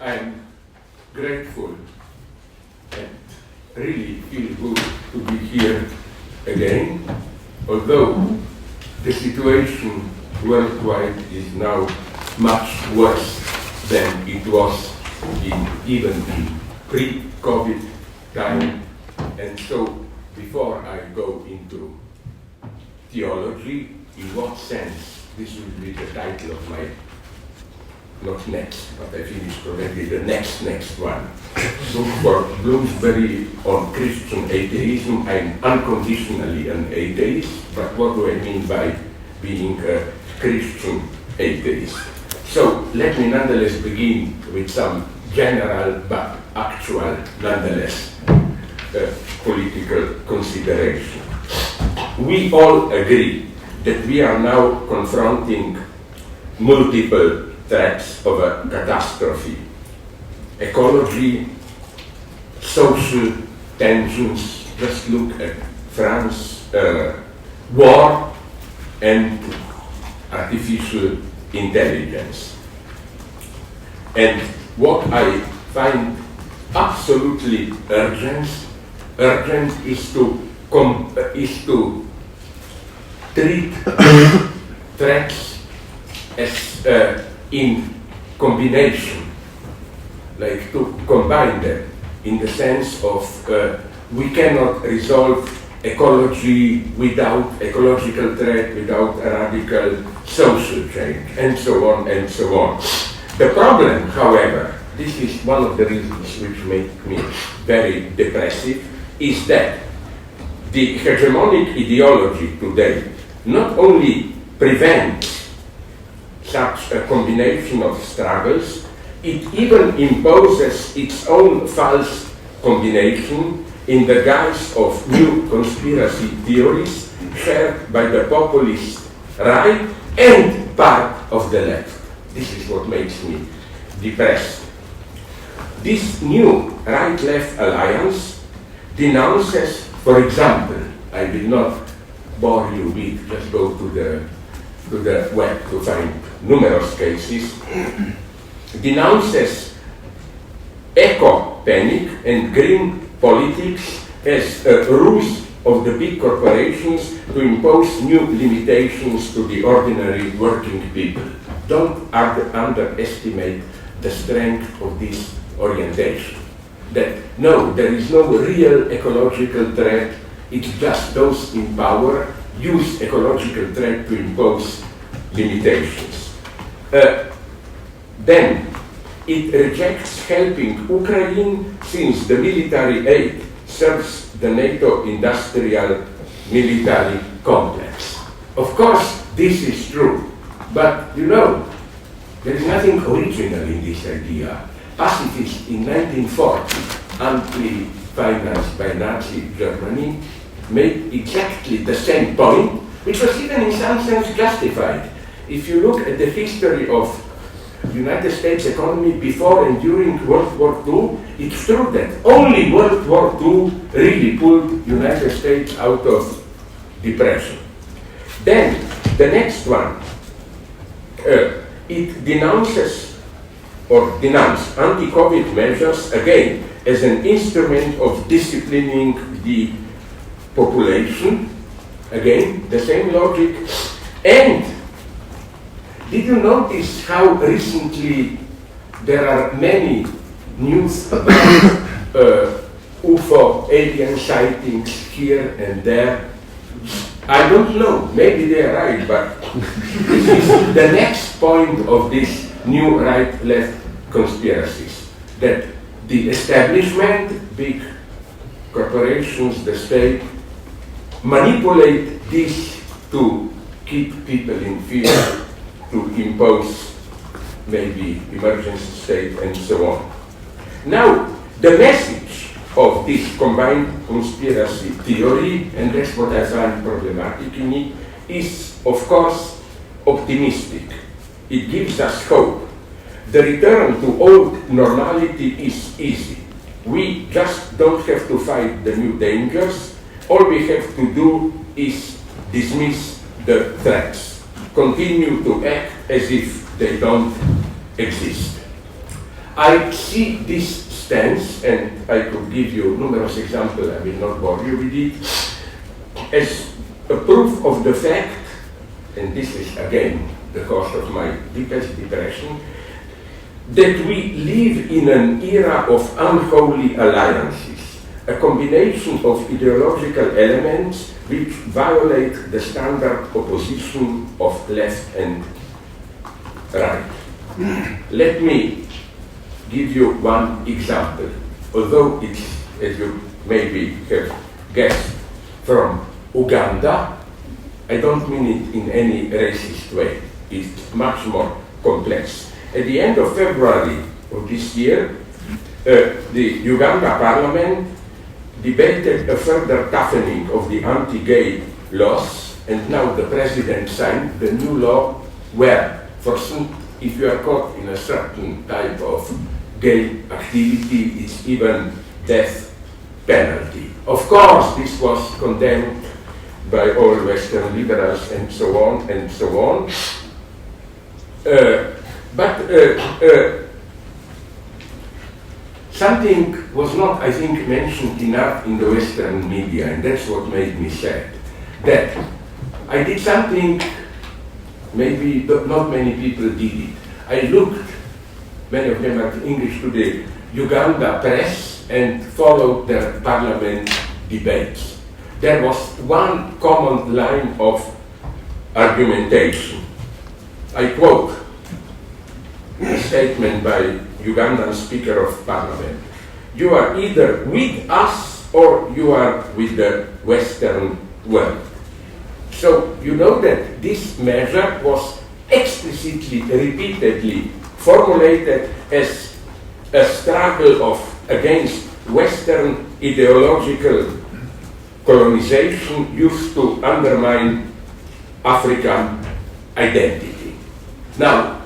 I'm grateful and really feel good to be here again, although the situation worldwide is now much worse than it was even in pre-COVID time. And so before I go into theology, in what sense, this will be the title of my, not next, but I finished already the next one. So for Bloomsbury on Christian atheism, I'm unconditionally an atheist, but what do I mean by being a Christian atheist? So let me nonetheless begin with some general but actual, nonetheless, political consideration. We all agree that we are now confronting multiple threats of a catastrophe. Ecology, social tensions, just look at France, war, and artificial intelligence. And what I find absolutely urgent is to treat threats as in combination, like to combine them in the sense of we cannot resolve ecology without ecological threat, without a radical social change, and so on and so on. The problem, however, this is one of the reasons which make me very depressive, is that the hegemonic ideology today not only prevents such a combination of struggles, it even imposes its own false combination in the guise of new conspiracy theories shared by the populist right and part of the left. This is what makes me depressed. This new right-left alliance denounces, for example, I will not bore you with, just go to the web to find numerous cases, denounces eco-panic and green politics as a ruse of the big corporations to impose new limitations to the ordinary working people. Don't underestimate the strength of this orientation. That no, there is no real ecological threat, it's just those in power use ecological threat to impose limitations. Then it rejects helping Ukraine since the military aid serves the NATO industrial military complex. Of course, this is true, but you know, there is nothing original in this idea. Pacifists in 1940, amply financed by Nazi Germany, made exactly the same point, which was even in some sense justified. If you look at the history of United States economy before and during World War II, it's true that only World War II really pulled United States out of depression. Then, the next one, it denounced anti-COVID measures, again, as an instrument of disciplining the population, again, the same logic. And did you notice how recently there are many news about UFO alien sightings here and there? I don't know, maybe they're right, but this is the next point of these new right-left conspiracies, that the establishment, big corporations, the state, manipulate this to keep people in fear, to impose maybe emergency state and so on. Now, the message of this combined conspiracy theory, and that's what I find problematic in it, is of course optimistic. It gives us hope. The return to old normality is easy. We just don't have to fight the new dangers. All we have to do is dismiss the threats, continue to act as if they don't exist. I see this stance, and I could give you numerous examples, I will not bore you with it, as a proof of the fact, and this is again the cause of my deepest depression, that we live in an era of unholy alliances, a combination of ideological elements which violate the standard opposition of left and right. Let me give you one example, although it's, as you maybe have guessed, from Uganda. I don't mean it in any racist way. It's much more complex. At the end of February of this year, the Uganda Parliament debated a further toughening of the anti-gay laws, and now the president signed the new law where, for some, if you are caught in a certain type of gay activity, it's even death penalty. Of course, this was condemned by all Western liberals and so on and so on. But something was not, I think, mentioned enough in the Western media, and that's what made me sad. That I did something maybe not many people did it. I looked, many of them are English, to the Uganda press and followed their parliament debates. There was one common line of argumentation. I quote a statement by Ugandan Speaker of Parliament. You are either with us or you are with the Western world. So you know that this measure was explicitly, repeatedly formulated as a struggle against Western ideological colonization used to undermine African identity. Now,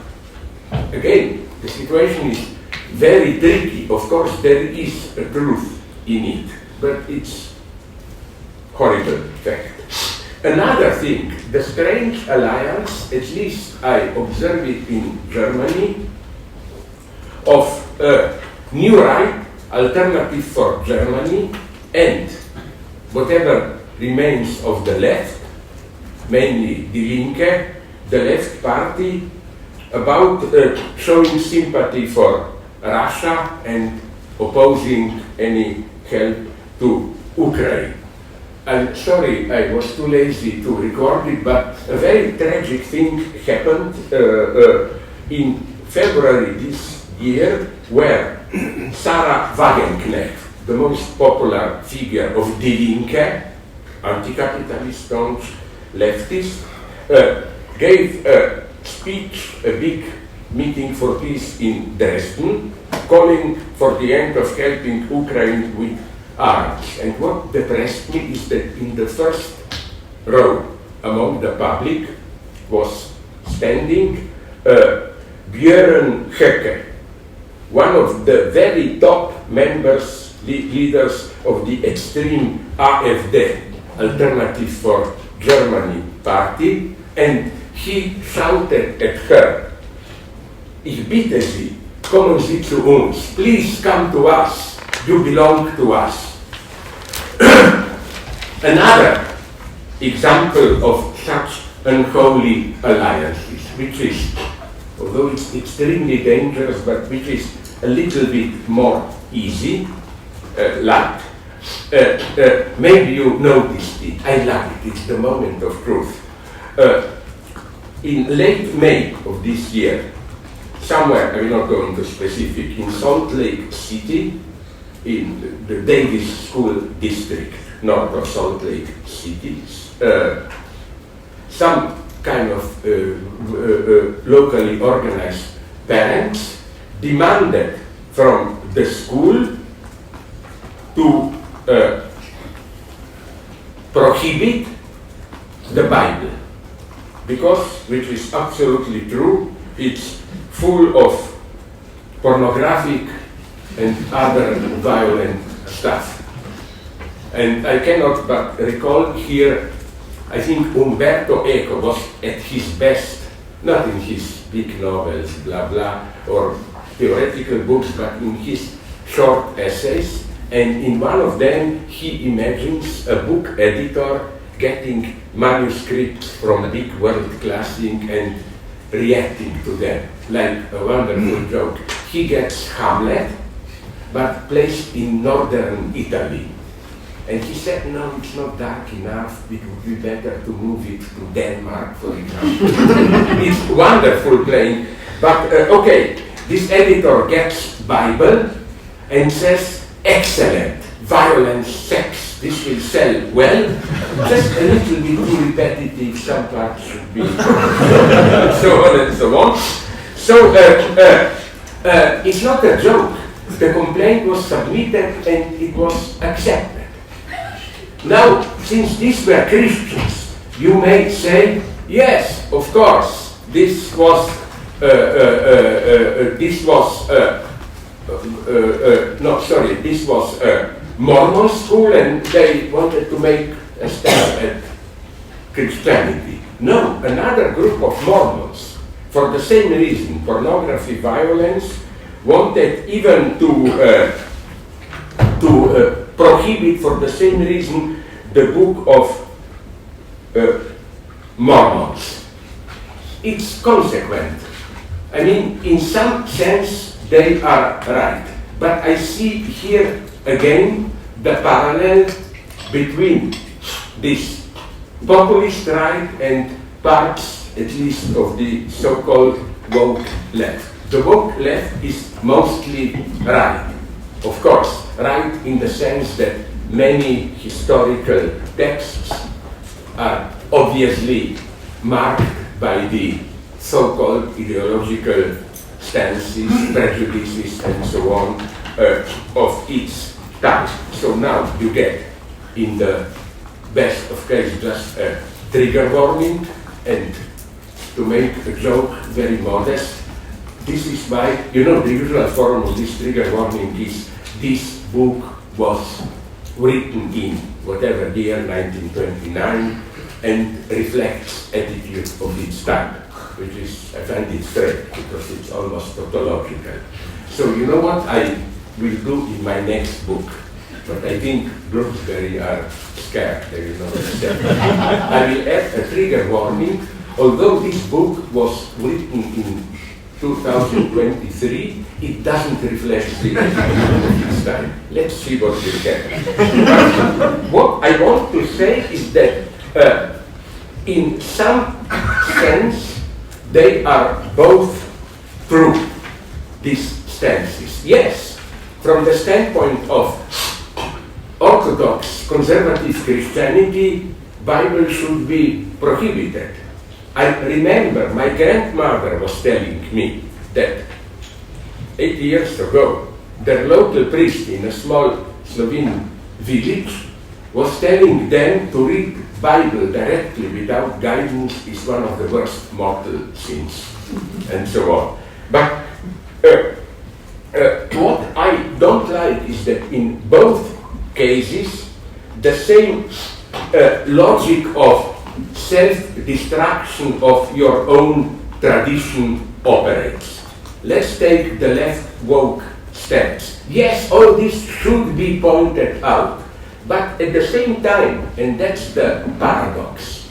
again, the situation is very tricky. Of course, there is a truth in it, but it's horrible fact. Another thing, the strange alliance, at least I observe it in Germany, of New Right, Alternative for Germany, and whatever remains of the left, mainly Die Linke, the left party, about showing sympathy for Russia and opposing any help to Ukraine. I'm sorry, I was too lazy to record it, but a very tragic thing happened in February this year, where Sarah Wagenknecht, the most popular figure of Die Linke, anti-capitalist, staunch leftist, gave a speech, a big meeting for peace in Dresden, calling for the end of helping Ukraine with arms. And what depressed me is that in the first row among the public was standing Björn Höcke, one of the very top members, leaders of the extreme AfD, Alternative for Germany party, and he shouted at her, "Ich bitte Sie, kommen Sie zu uns, please come to us, you belong to us." Another example of such unholy alliances, which is, although it's extremely dangerous, but which is a little bit more easy, like, maybe you noticed it, I love it, it's the moment of truth. In late May of this year, somewhere, I will not go into specific, in Salt Lake City, in the Davis School District, north of Salt Lake City, some kind of locally organized parents demanded from the school to prohibit the Bible, because, which is absolutely true, it's full of pornographic and other violent stuff. And I cannot but recall here, I think Umberto Eco was at his best, not in his big novels, blah blah, or theoretical books, but in his short essays. And in one of them, he imagines a book editor getting manuscripts from big world classic and reacting to them, like a wonderful joke. He gets Hamlet, but placed in northern Italy. And he said, no, it's not dark enough, it would be better to move it to Denmark, for example. It's wonderful playing, but okay, this editor gets Bible and says, excellent, violence, sex, this will sell well, just a little bit too repetitive, some parts should be, so on and so on. So it's not a joke. The complaint was submitted and it was accepted. Now, since these were Christians, you may say, yes, of course, this was Mormon school and they wanted to make a stab at Christianity. No, another group of Mormons, for the same reason, pornography, violence, wanted even to prohibit, for the same reason, the Book of Mormons. It's consequent. I mean, in some sense, they are right. But I see here again the parallel between this populist right and parts, at least, of the so-called woke left. The woke left is mostly right. Of course, right in the sense that many historical texts are obviously marked by the so-called ideological stances, prejudices, and so on of its time. So now you get, in the best of cases, just a trigger warning, and to make a joke very modest, this is why, the usual form of this trigger warning is, this book was written in whatever year, 1929, and reflects attitude of its time, which is, I find it strange, because it's almost tautological. So you know what I will do in my next book, but I think Bloomsbury are scared, they will not accept it. I will add a trigger warning, although this book was written in 2023, it doesn't reflect the attitude of its time. Let's see what will happen. What I want to say is that in some sense, they are both true, these stances. Yes, from the standpoint of Orthodox conservative Christianity, Bible should be prohibited. I remember my grandmother was telling me that 8 years ago, their local priest in a small Slovene village was telling them to read Bible directly without guidance is one of the worst mortal sins, and so on. But what I don't like is that in both cases, the same logic of self-destruction of your own tradition operates. Let's take the left woke stance. Yes, all this should be pointed out, but at the same time, and that's the paradox,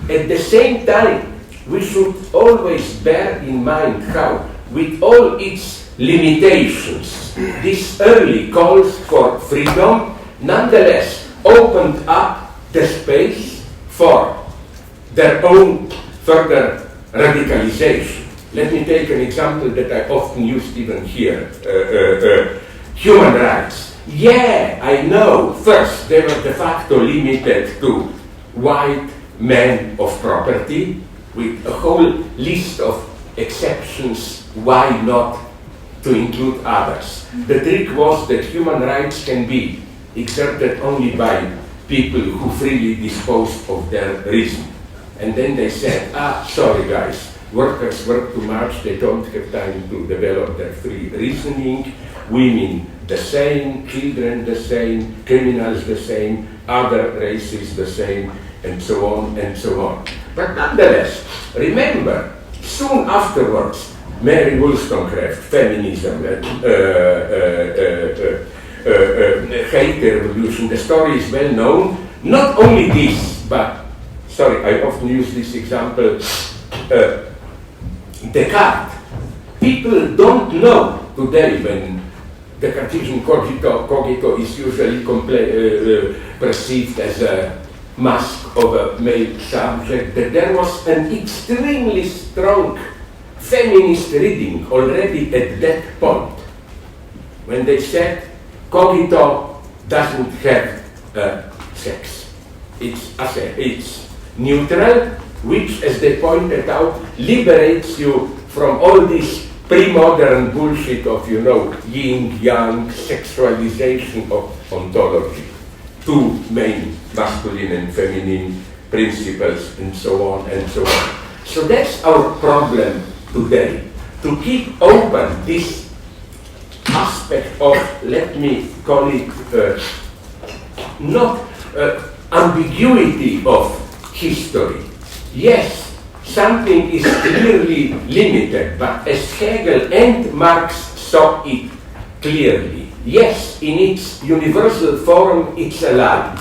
at the same time, we should always bear in mind how, with all its limitations, this early calls for freedom nonetheless opened up the space for their own further radicalization. Let me take an example that I often used even here. Human rights. Yeah, I know. First, they were de facto limited to white men of property, with a whole list of exceptions, why not to include others. The trick was that human rights can be exerted only by people who freely dispose of their reason. And then they said, sorry guys, workers work too much, they don't have time to develop their free reasoning, women the same, children the same, criminals the same, other races the same, and so on and so on. But nonetheless, remember, soon afterwards, Mary Wollstonecraft, feminism, Haiti revolution. The story is well known. Not only this, but, sorry, I often use this example, Descartes. People don't know today, when the Cartesian cogito is usually perceived as a mask of a male subject, that there was an extremely strong feminist reading already at that point, when they said cogito doesn't have sex. It's neutral, which, as they pointed out, liberates you from all this pre-modern bullshit of, yin-yang sexualization of ontology. Two main masculine and feminine principles, and so on and so on. So that's our problem today, to keep open this aspect of, let me call it, not ambiguity of history. Yes, something is clearly limited, but as Hegel and Marx saw it clearly, yes, in its universal form, it's a lie.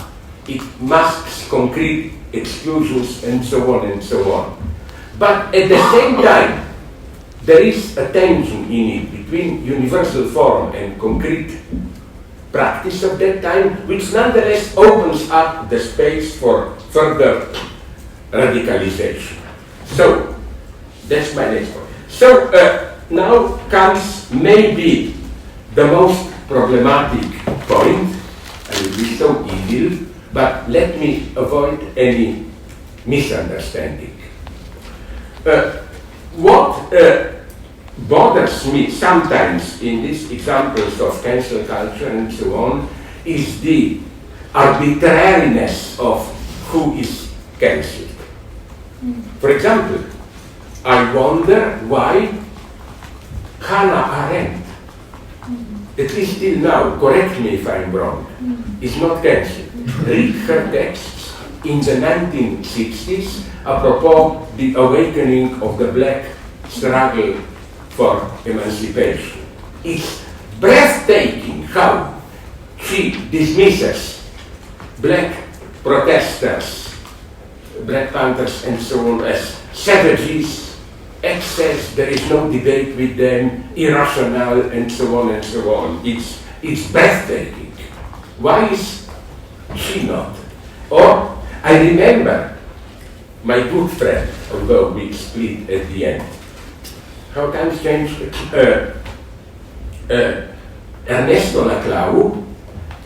It masks concrete exclusions and so on and so on. But at the same time, there is a tension in it between universal form and concrete practice of that time, which nonetheless opens up the space for further radicalization. So, that's my next point. So, now comes maybe the most problematic point. I will be so evil, but let me avoid any misunderstanding. What bothers me sometimes in these examples of cancel culture and so on is the arbitrariness of who is cancelled. For example, I wonder why Hannah Arendt, at least till now, correct me if I'm wrong, is not cancelled. Read her texts in the 1960s apropos the awakening of the black struggle for emancipation. It's breathtaking how she dismisses black protesters, Black Panthers and so on, as savages, excess, there is no debate with them, irrational, and so on and so on. It's breathtaking. Why is she not? Or, I remember my good friend, although we split at the end, how times change, Ernesto Laclau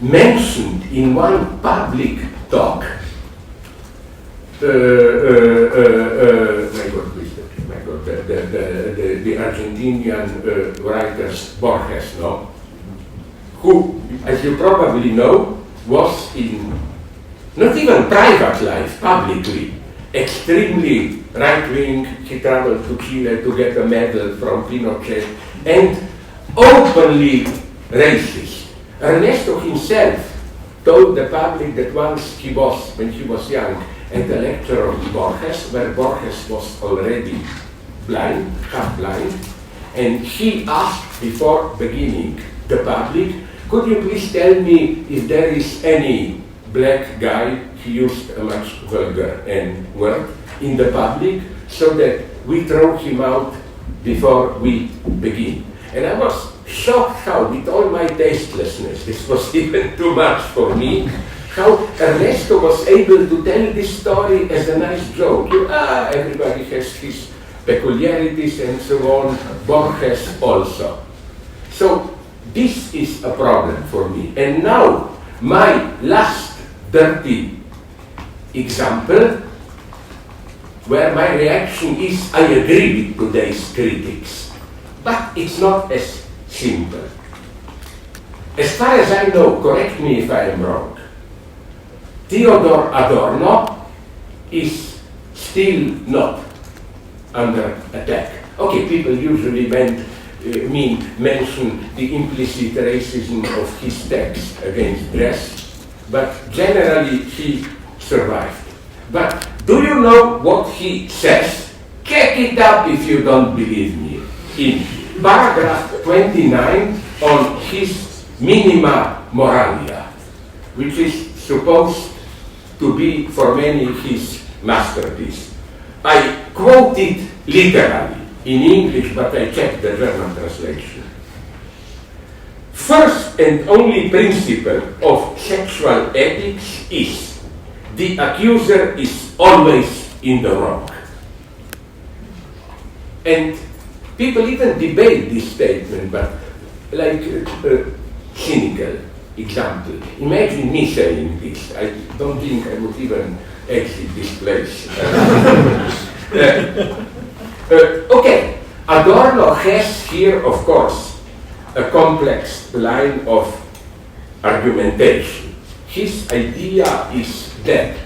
mentioned in one public talk, the Argentinian writers Borges, no? Who, as you probably know, was in not even private life, publicly, extremely right-wing. He traveled to Chile to get a medal from Pinochet, and openly racist. Ernesto himself told the public that once he was, when he was young, at a lecture of Borges, where Borges was already blind, half-blind, and he asked before beginning the public, could you please tell me if there is any black guy, he used a much vulgar word, in the public, so that we throw him out before we begin. And I was shocked how, with all my tastelessness, this was even too much for me, how Ernesto was able to tell this story as a nice joke. Everybody has his peculiarities and so on, Borges also. So this is a problem for me. And now, my last dirty example, where my reaction is, I agree with today's critics, but it's not as simple. As far as I know, correct me if I am wrong, Theodor Adorno is still not under attack. Okay, people usually mention the implicit racism of his text against dress, but generally he survived. But do you know what he says? Check it up if you don't believe me. in paragraph 29 on his Minima Moralia, which is supposed to be for many his masterpiece. I quote it literally in English, but I checked the German translation. First and only principle of sexual ethics is the accuser is always in the wrong. And people even debate this statement, but like a cynical example. Imagine me saying this. I don't think I would even exit this place. Okay, Adorno has here, of course, a complex line of argumentation. His idea is that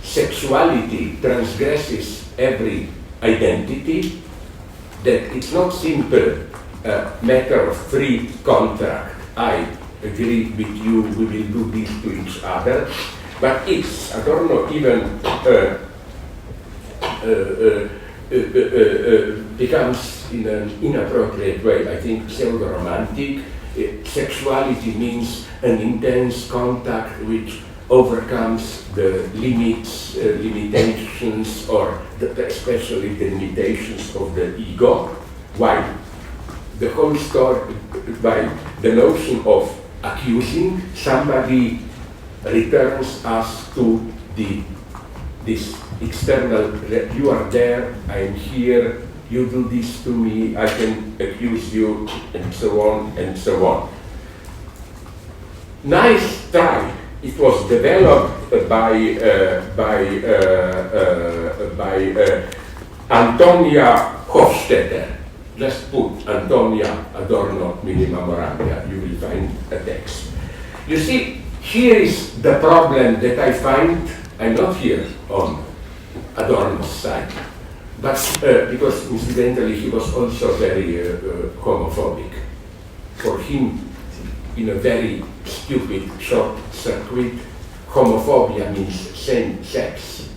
sexuality transgresses every identity, that it's not simple a matter of free contract. I agree with you, we will do this to each other, but it's, Adorno even becomes in an inappropriate way, I think, pseudo-romantic. Sexuality means an intense contact which overcomes the limits, limitations, or especially the limitations of the ego, while the whole story, by the notion of accusing somebody, returns us to this external, you are there, I'm here, you do this to me, I can accuse you, and so on and so on. Nice try. It was developed by Antonia Hofstetter. Just put Antonia Adorno Minima Moralia, you will find a text. You see, here is the problem that I find. I'm not here on Adorno's side, but because incidentally he was also very homophobic. For him, in a very stupid short circuit, homophobia means same sex,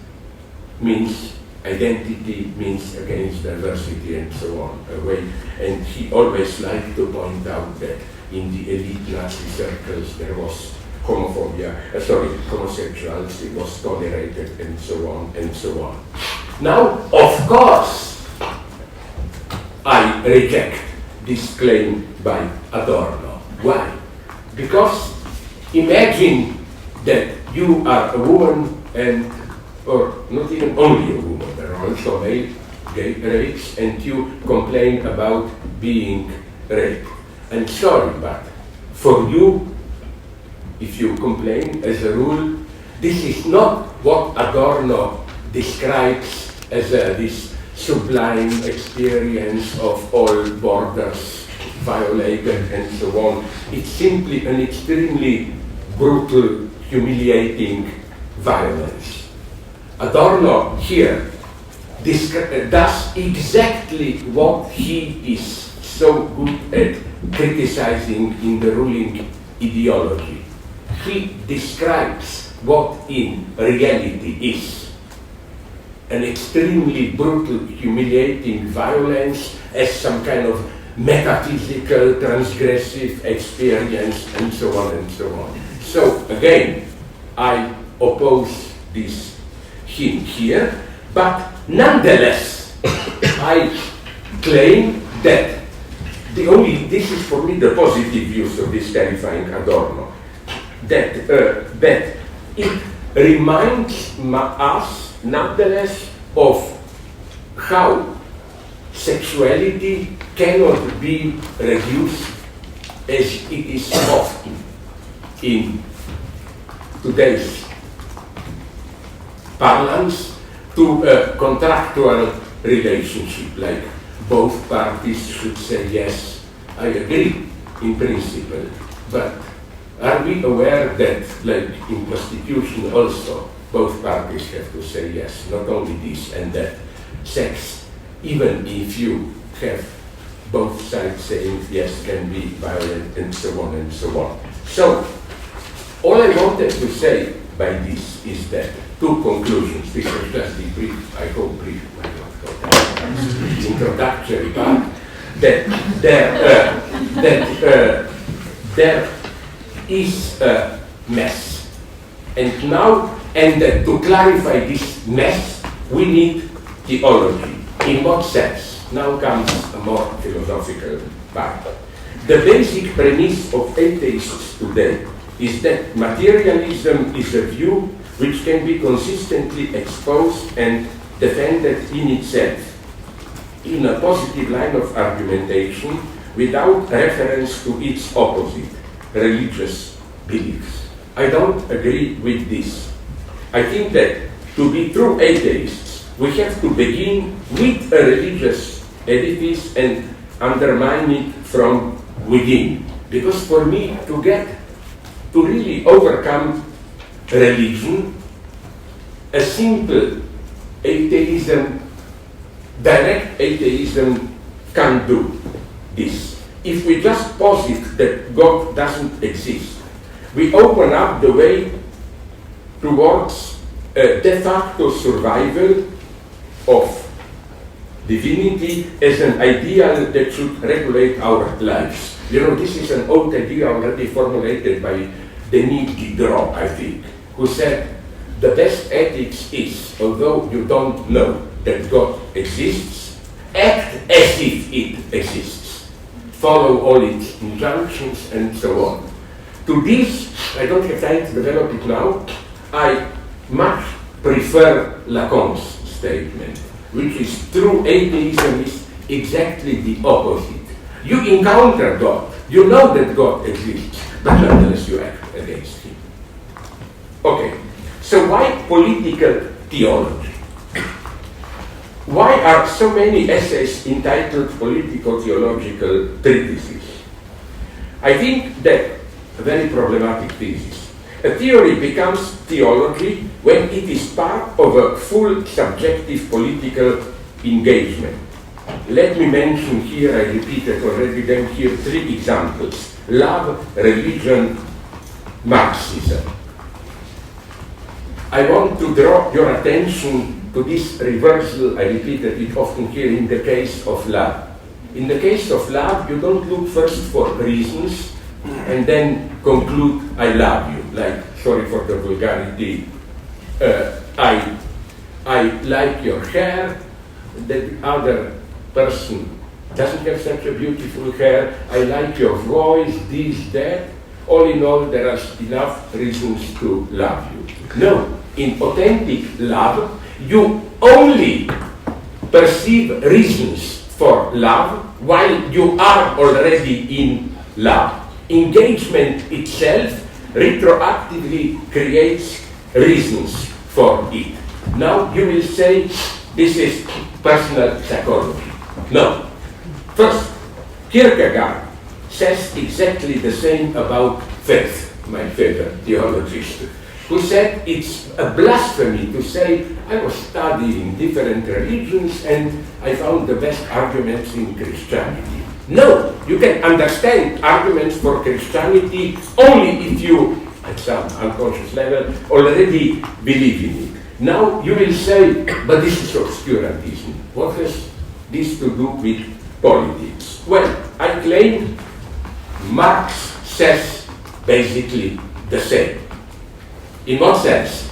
means identity, means against diversity, and so on. And he always liked to point out that in the elite Nazi circles there was homosexuality was tolerated, and so on and so on. Now, of course, I reject this claim by Adorno. Why? Because imagine that you are a woman, and or not even only a woman, there are also male gay rapes, and you complain about being raped. I'm sorry, but for you, if you complain, as a rule, this is not what Adorno describes as this sublime experience of all borders violated and so on. It's simply an extremely brutal, humiliating violence. Adorno here does exactly what he is so good at criticizing in the ruling ideology. He describes what in reality is an extremely brutal, humiliating violence as some kind of metaphysical, transgressive experience, and so on and so on. So again, I oppose this him here, but nonetheless, I claim that this is for me the positive use of this terrifying Adorno, that it reminds us nonetheless of how sexuality cannot be reduced, as it is often in today's parlance, to a contractual relationship, like both parties should say yes. I agree in principle, but are we aware that, like in prostitution also, both parties have to say yes, not only this and that? Sex, even if you have both sides saying yes, can be violent, and so on and so on. So, all I wanted to say by this is that two conclusions. This was just the brief, I hope brief, introductory part. that there is a mess. And now, and to clarify this mess, we need theology. In what sense? Now comes a more philosophical part. The basic premise of atheists today is that materialism is a view which can be consistently exposed and defended in itself, in a positive line of argumentation, without reference to its opposite, religious beliefs. I don't agree with this. I think that to be true atheists, we have to begin with a religious edifice and undermine it from within. Because for me, to really overcome religion, a simple atheism, direct atheism can't do this. If we just posit that God doesn't exist, we open up the way towards a de facto survival of divinity as an ideal that should regulate our lives. You know, this is an old idea already formulated by Denis Diderot, I think, who said, the best ethics is, although you don't know that God exists, act as if it exists. Follow all its injunctions and so on. To this, I don't have time to develop it now, I much prefer Lacan's statement, which is true atheism is exactly the opposite. You encounter God, you know that God exists, but nonetheless you act against him. Okay, so why political theology? Why are so many essays entitled political theological treatises? I think that a very problematic thesis. A theory becomes theology when it is part of a full subjective political engagement. Let me mention here, I repeated already them here, 3 examples. Love, religion, Marxism. I want to draw your attention to this reversal, I repeated it often here, in the case of love. In the case of love, you don't look first for reasons and then conclude, I love you. Like, sorry for the vulgarity, I like your hair, the other person doesn't have such a beautiful hair, I like your voice, this, that. All in all, there are enough reasons to love you. No, in authentic love, you only perceive reasons for love while you are already in love. Engagement itself retroactively creates reasons for it. Now you will say this is personal psychology. No. First, Kierkegaard says exactly the same about faith, my favorite theologist, who said it's a blasphemy to say I was studying different religions and I found the best arguments in Christianity. No, you can understand arguments for Christianity only if you, at some unconscious level, already believe in it. Now you will say, but this is obscurantism. What has this to do with politics? Well, I claim Marx says basically the same. In what sense?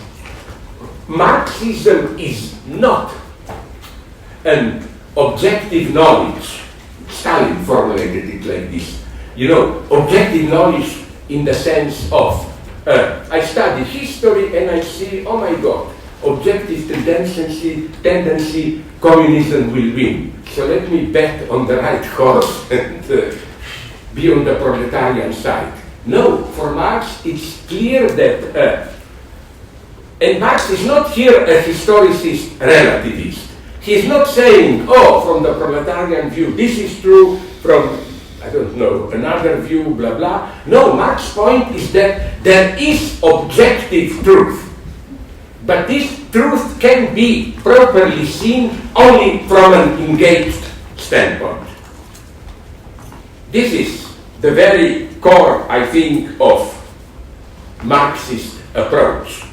Marxism is not an objective knowledge. Stalin formulated it like this. You know, objective knowledge in the sense of, I study history and I see, oh my God, objective tendency, communism will win. So let me bet on the right horse and be on the proletarian side. No, for Marx it's clear that, and Marx is not here a historicist relativist. He's not saying, oh, from the proletarian view, this is true, from, I don't know, another view, blah, blah. No, Marx's point is that there is objective truth. But this truth can be properly seen only from an engaged standpoint. This is the very core, I think, of Marxist approach.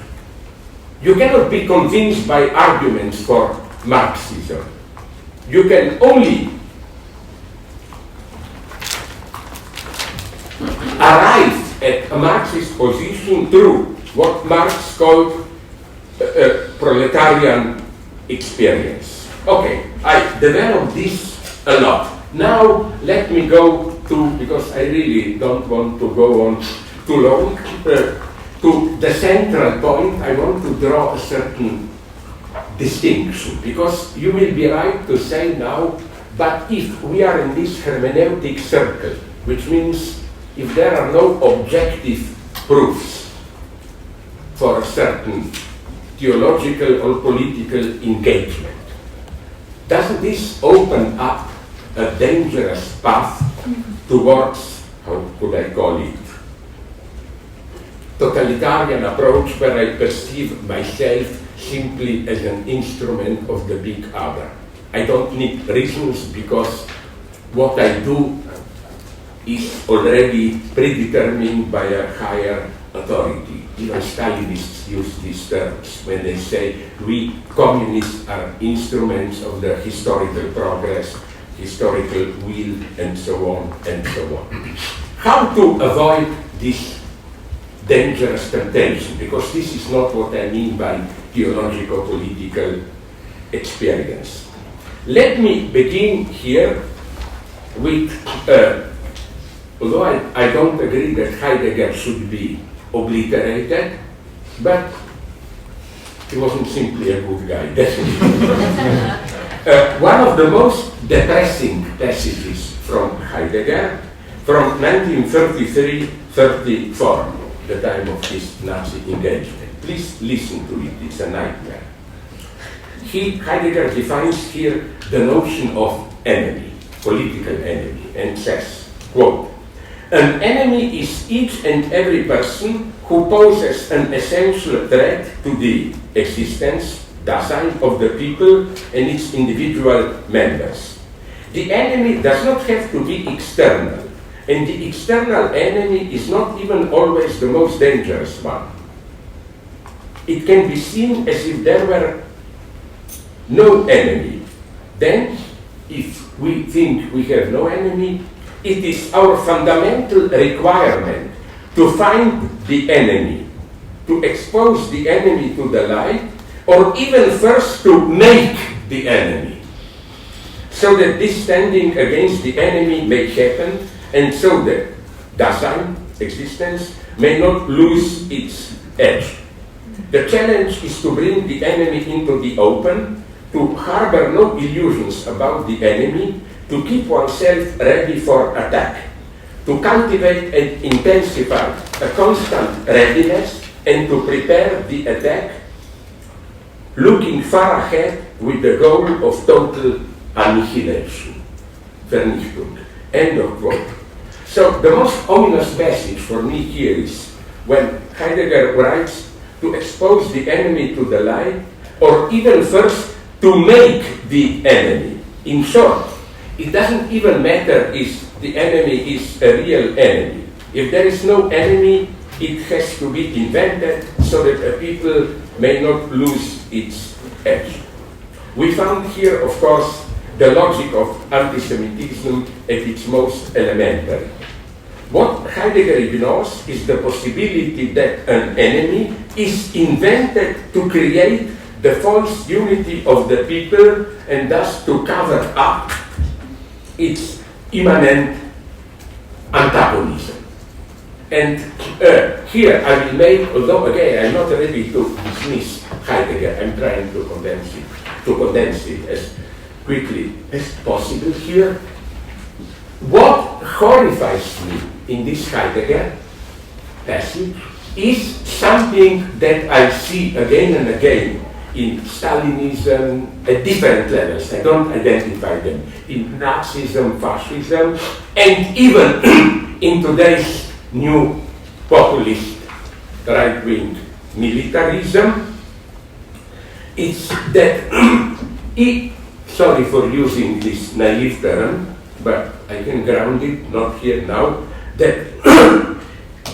You cannot be convinced by arguments for Marxism. You can only arrived at a Marxist position through what Marx called proletarian experience. Okay, I developed this a lot. Now let me go to, because I really don't want to go on too long, to the central point. I want to draw a certain distinction, because you will be right to say now, but if we are in this hermeneutic circle, which means if there are no objective proofs for a certain theological or political engagement, doesn't this open up a dangerous path towards, how could I call it, totalitarian approach where I perceive myself simply as an instrument of the big other? I don't need reasons, because what I do is already predetermined by a higher authority. Even Stalinists use these terms when they say we communists are instruments of the historical progress, historical will, and so on and so on. How to avoid this dangerous temptation? Because this is not what I mean by theological political experience. Let me begin here with, although I don't agree that Heidegger should be obliterated, but he wasn't simply a good guy, definitely. One of the most depressing passages from Heidegger, from 1933-34, the time of his Nazi engagement. Please listen to it, it's a nightmare. Heidegger defines here the notion of enemy, political enemy, and says, quote, "An enemy is each and every person who poses an essential threat to the existence, Dasein, of the people and its individual members. The enemy does not have to be external, and the external enemy is not even always the most dangerous one. It can be seen as if there were no enemy. Then, if we think we have no enemy, it is our fundamental requirement to find the enemy, to expose the enemy to the light, or even first to make the enemy, so that this standing against the enemy may happen, and so that Dasein, existence, may not lose its edge. The challenge is to bring the enemy into the open, to harbor no illusions about the enemy, to keep oneself ready for attack, to cultivate and intensify a constant readiness, and to prepare the attack, looking far ahead with the goal of total annihilation." Vernichtung. End of quote. So the most ominous passage for me here is when Heidegger writes to expose the enemy to the light, or even first to make the enemy. In short, it doesn't even matter if the enemy is a real enemy. If there is no enemy, it has to be invented so that a people may not lose its edge. We found here, of course, the logic of anti-Semitism at its most elementary. What Heidegger ignores is the possibility that an enemy is invented to create the false unity of the people, and thus to cover up its immanent antagonism. And here I will make, although again I'm not ready to dismiss Heidegger, I'm trying to condense it as quickly as possible here. What horrifies me in this Heidegger passage is something that I see again and again in Stalinism at different levels. I don't identify them. In Nazism, fascism, and even in today's new populist right-wing militarism. It's that, sorry for using this naive term, but I can ground it, not here now, that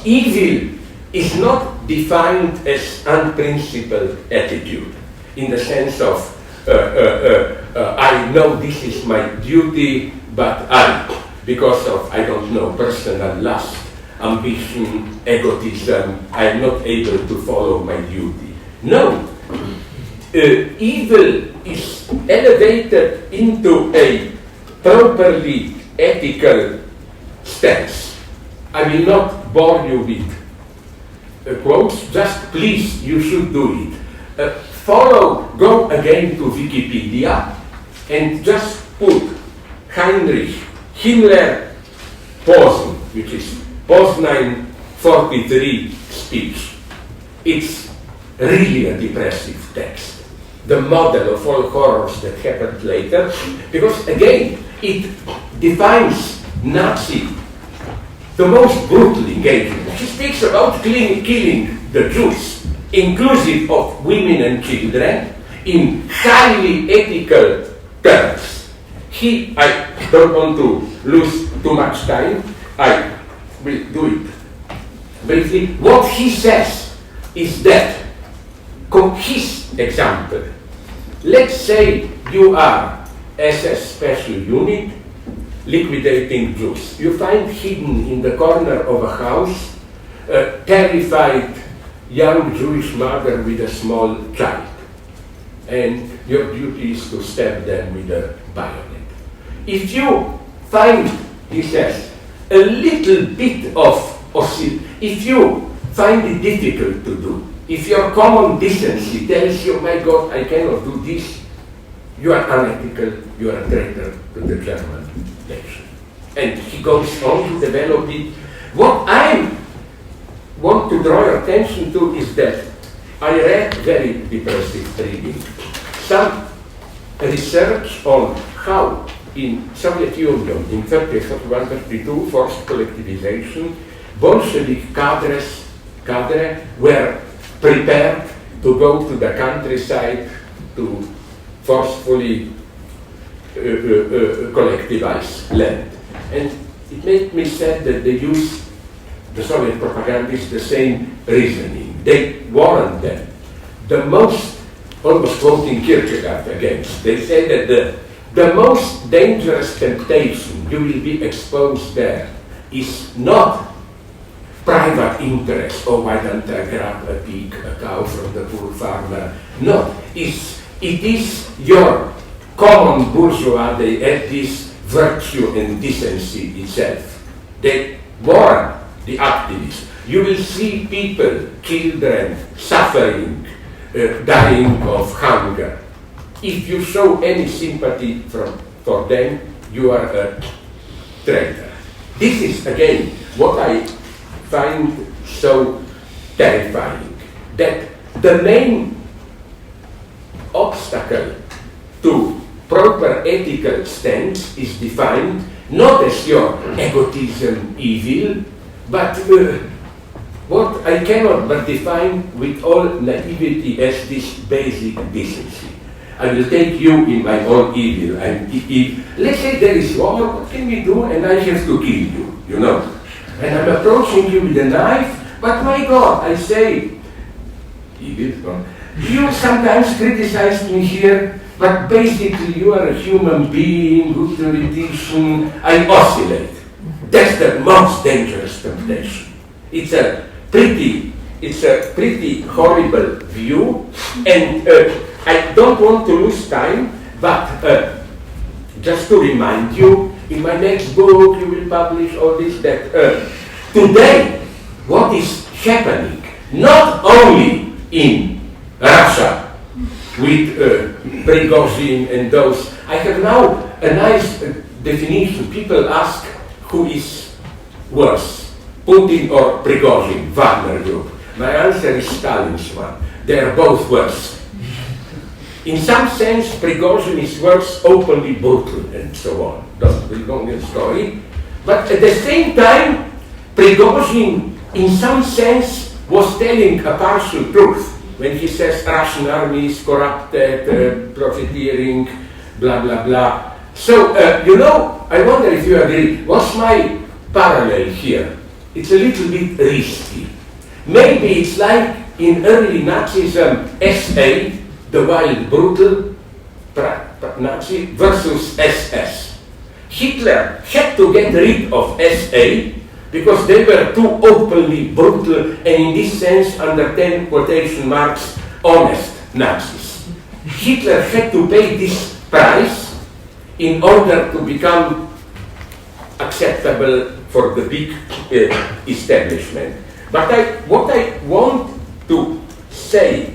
evil is not defined as unprincipled attitude, in the sense of, I know this is my duty, but I, because of, I don't know, personal lust ambition, egotism, I am not able to follow my duty. No. Evil is elevated into a properly ethical stance. I will not bore you with quotes, just please, you should do it. Go again to Wikipedia and just put Heinrich Himmler Posen, which is Poznan 43 speech. It's really a depressive text. The model of all horrors that happened later, because again, it defines Nazi, the most brutal engagement. He speaks about killing the Jews, inclusive of women and children, in highly ethical terms. I don't want to lose too much time, I will do it briefly. What he says is that, his example, let's say you are SS special unit liquidating Jews. You find hidden in the corner of a house a terrified young Jewish mother with a small child. And your duty is to stab them with a bayonet. If you find, he says, a little bit of if you find it difficult to do, if your common decency tells you, my God, I cannot do this, you are unethical, you are a traitor to the German nation. And he goes on to develop it. What I want to draw your attention to is that I read very depressive reading. Some research on how in Soviet Union in 1931-32 forced collectivization, Bolshevik cadres were prepared to go to the countryside to forcefully collectivize land. And it made me sad that they use the Soviet propagandists the same reasoning. They warned them. The most, almost quoting Kierkegaard against, they say that the most dangerous temptation you will be exposed there is not private interest, oh, why don't I grab a pig, a cow from the poor farmer? No, it is your common bourgeois, they add this virtue and decency itself. They warn the activists. You will see people, children, suffering, dying of hunger. If you show any sympathy for them, you are a traitor. This is, again, what I find so terrifying, that the main obstacle to proper ethical stance is defined not as your egotism, evil, but what I cannot but define with all naivety as this basic decency. I will take you in my own evil. Let's say there is war, what can we do? And I have to kill you, you know. And I'm approaching you with a knife, but my God, I say, evil. You sometimes criticize me here, but basically you are a human being, good politician. I oscillate. That's the most dangerous temptation. It's a pretty horrible view, and I don't want to lose time, but just to remind you, in my next book you will publish all this, that today what is happening, not only in Russia with Prigozhin and those, I have now a nice definition. People ask who is worse, Putin or Prigozhin, Wagner Group. My answer is Stalin's one. They are both worse. In some sense, Prigozhin is worse, openly brutal, and so on. That's the long story. But at the same time, Prigozhin, in some sense, was telling a partial truth when he says Russian army is corrupted, profiteering, blah, blah, blah. So, you know, I wonder if you agree. What's my parallel here? It's a little bit risky. Maybe it's like in early Nazism, SA, the wild, brutal Nazi versus SS. Hitler had to get rid of SA because they were too openly brutal and in this sense, under 10 quotation marks, honest Nazis. Hitler had to pay this price in order to become acceptable for the big establishment. But what I want to say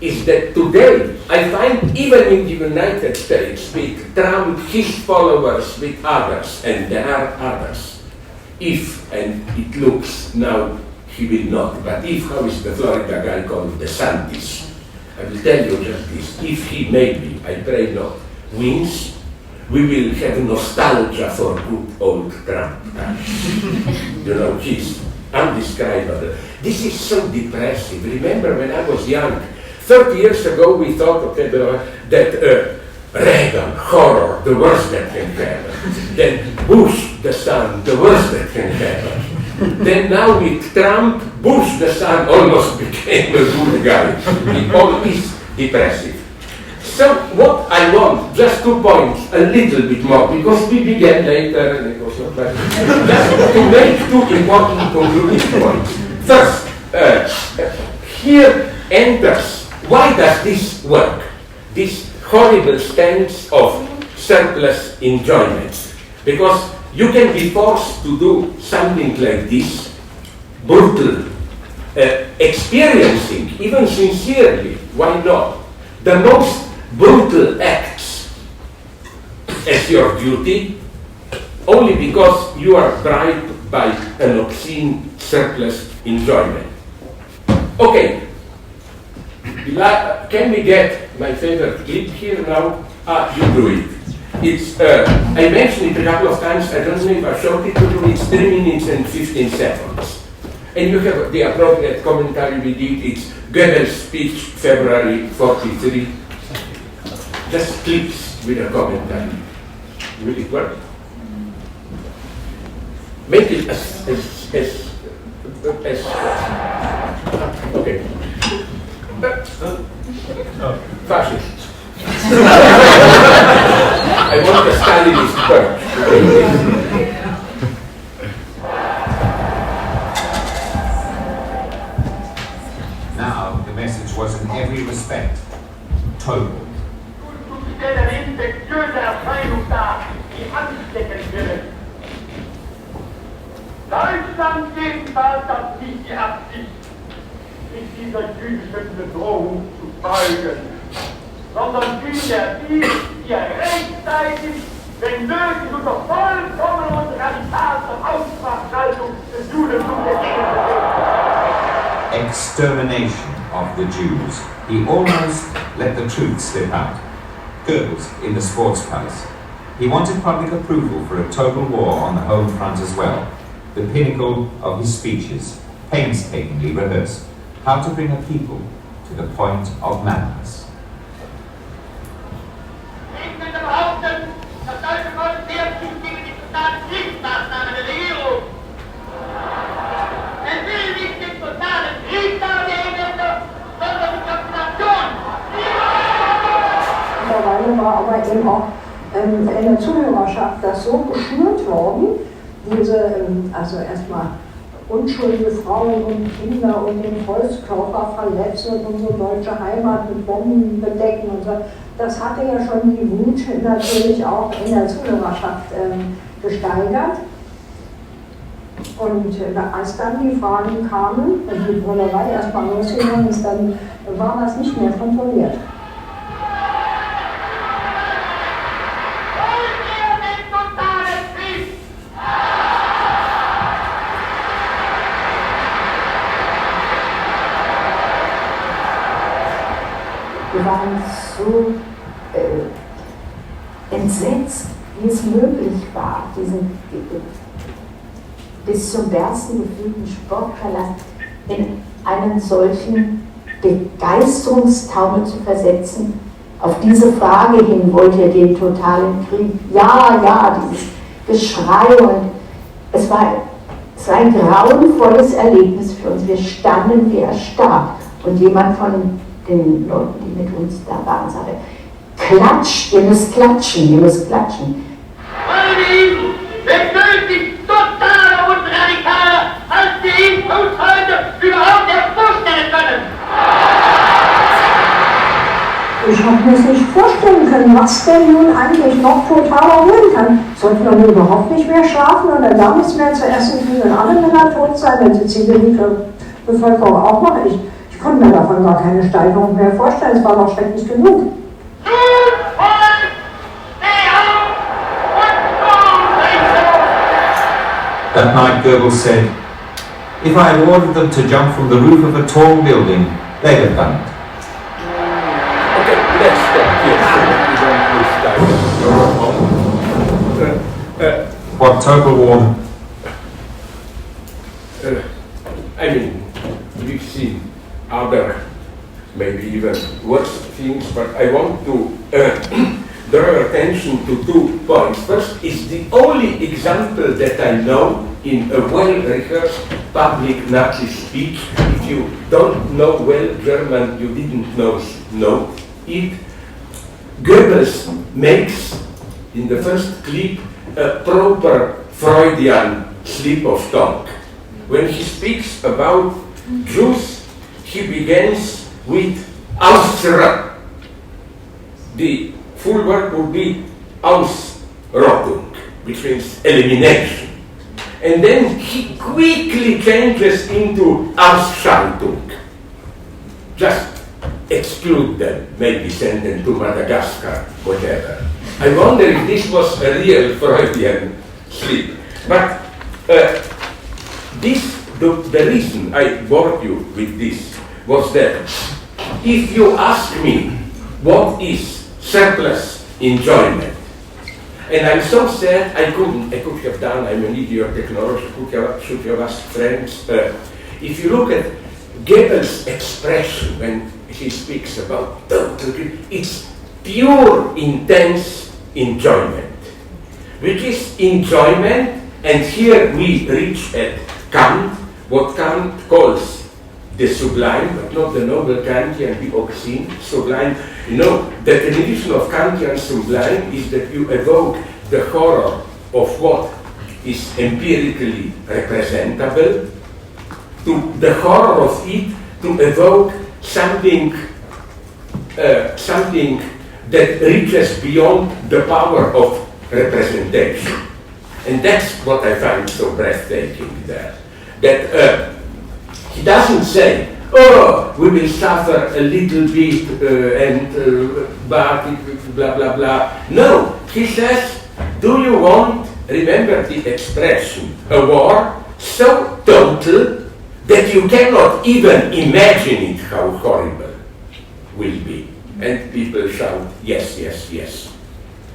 is that today I find even in the United States with Trump, his followers, with others, and there are others, if, and it looks now he will not, but if, how is the Florida guy called DeSantis? I will tell you just this, if he maybe, I pray not, wins, we will have nostalgia for good old Trump. You know, he's undescribable. This is so depressive. Remember when I was young, 30 years ago we thought, okay, that Reagan, horror, the worst that can happen. Then Bush, the son, the worst that can happen. Then now with Trump, Bush, the son, almost became a good guy. It all is depressive. So what I want, just 2 points, a little bit more, because we began later and it was not bad. Just to make 2 important concluding points. First, here enters, why does this work? This horrible stance of surplus enjoyment. Because you can be forced to do something like this, brutal, experiencing, even sincerely, why not, the most brutal acts as your duty, only because you are bribed by an obscene surplus enjoyment. Okay, can we get my favorite clip here now? You do it. It's, I mentioned it a couple of times, I don't know if I showed it to you, it's 3 minutes and 15 seconds. And you have the appropriate commentary with it, it's Goebbels' speech, February 43. Just clips with a commentary. Will it work? Make it as okay. Fascist. I want a Stalinist perch. Now the message was in every respect total. Eine infektiöse Erscheinung da, die anstecken will. Deutschland jedenfalls hat nicht die Absicht, sich dieser jüdischen Bedrohung zu beugen, sondern vielmehr ihr rechtzeitig, wenn möglich unter vollkommener und radikalster Ausfallschaltung des Judentums entgegenzutreten. Extermination of the Jews. He almost let the truth slip out. Goebbels in the Sports Palace. He wanted public approval for a total war on the home front as well. The pinnacle of his speeches, painstakingly rehearsed. How to bring a people to the point of madness. War aber eben auch in der Zuhörerschaft das so geschnürt worden, diese, also erstmal unschuldige Frauen und Kinder und den Volkskörper verletzen und unsere deutsche Heimat mit Bomben bedecken und so. Das hatte ja schon die Wut natürlich auch in der Zuhörerschaft gesteigert. Und als dann die Fragen kamen und die Brüllerei erstmal losgegangen ist, dann war das nicht mehr kontrolliert. Wir waren so entsetzt, wie es möglich war, diesen bis zum Bersten gefühlten Sportpalast in einen solchen Begeisterungstaumel zu versetzen. Auf diese Frage hin, wollt ihr den totalen Krieg? Ja, ja, dieses Geschrei. Und es war ein grauenvolles Erlebnis für uns. Wir standen wie erstarrt. Und jemand von den Leuten, die mit uns da waren, sagte, klatscht, ihr müsst klatschen, ihr müsst klatschen. Wenn nötig, totaler und radikaler Ich habe mir das nicht vorstellen können, was denn nun eigentlich noch totaler werden kann. Sollten wir nun überhaupt nicht mehr schlafen oder gar nichts mehr zu essen kriegen und alle Männer tot sein, wenn die Zivilbevölkerung auch noch ist? Ich konnte mir davon gar keine Steigerung mehr vorstellen, es war noch schrecklich genug. That night, Goebbels said, "If I had ordered them to jump from the roof of a tall building, they'd have done it." Okay, let's stop here so that we don't lose time. What total war? I mean, we've seen other, maybe even worse things, but I want to draw your attention to 2 points. First, is the only example that I know in a well-rehearsed public Nazi speech. If you don't know well German, you didn't know it. Goebbels makes, in the first clip, a proper Freudian slip of tongue. When he speaks about Jews, he begins with Ausrottung. The full word would be Ausrottung, which means elimination. And then he quickly changes into Ausschaltung. Just exclude them, maybe send them to Madagascar, whatever. I wonder if this was a real Freudian slip. But the reason I bored you with this was that if you ask me what is surplus enjoyment, and I'm so sad I could have done, I'm an idiot technology, should have asked friends. If you look at Goebbels' expression when he speaks about total, it's pure, intense enjoyment, which is enjoyment, and here we reach at Kant, what Kant calls the sublime, but not the noble Kantian, the obscene, sublime. You know, the definition of Kantian sublime is that you evoke the horror of what is empirically representable to the horror of it, to evoke something that reaches beyond the power of representation. And that's what I find so breathtaking there. That he doesn't say, oh, we will suffer a little bit but blah, blah, blah. No, he says, do you want, remember the expression, a war so total that you cannot even imagine it how horrible will be. And people shout, yes, yes, yes.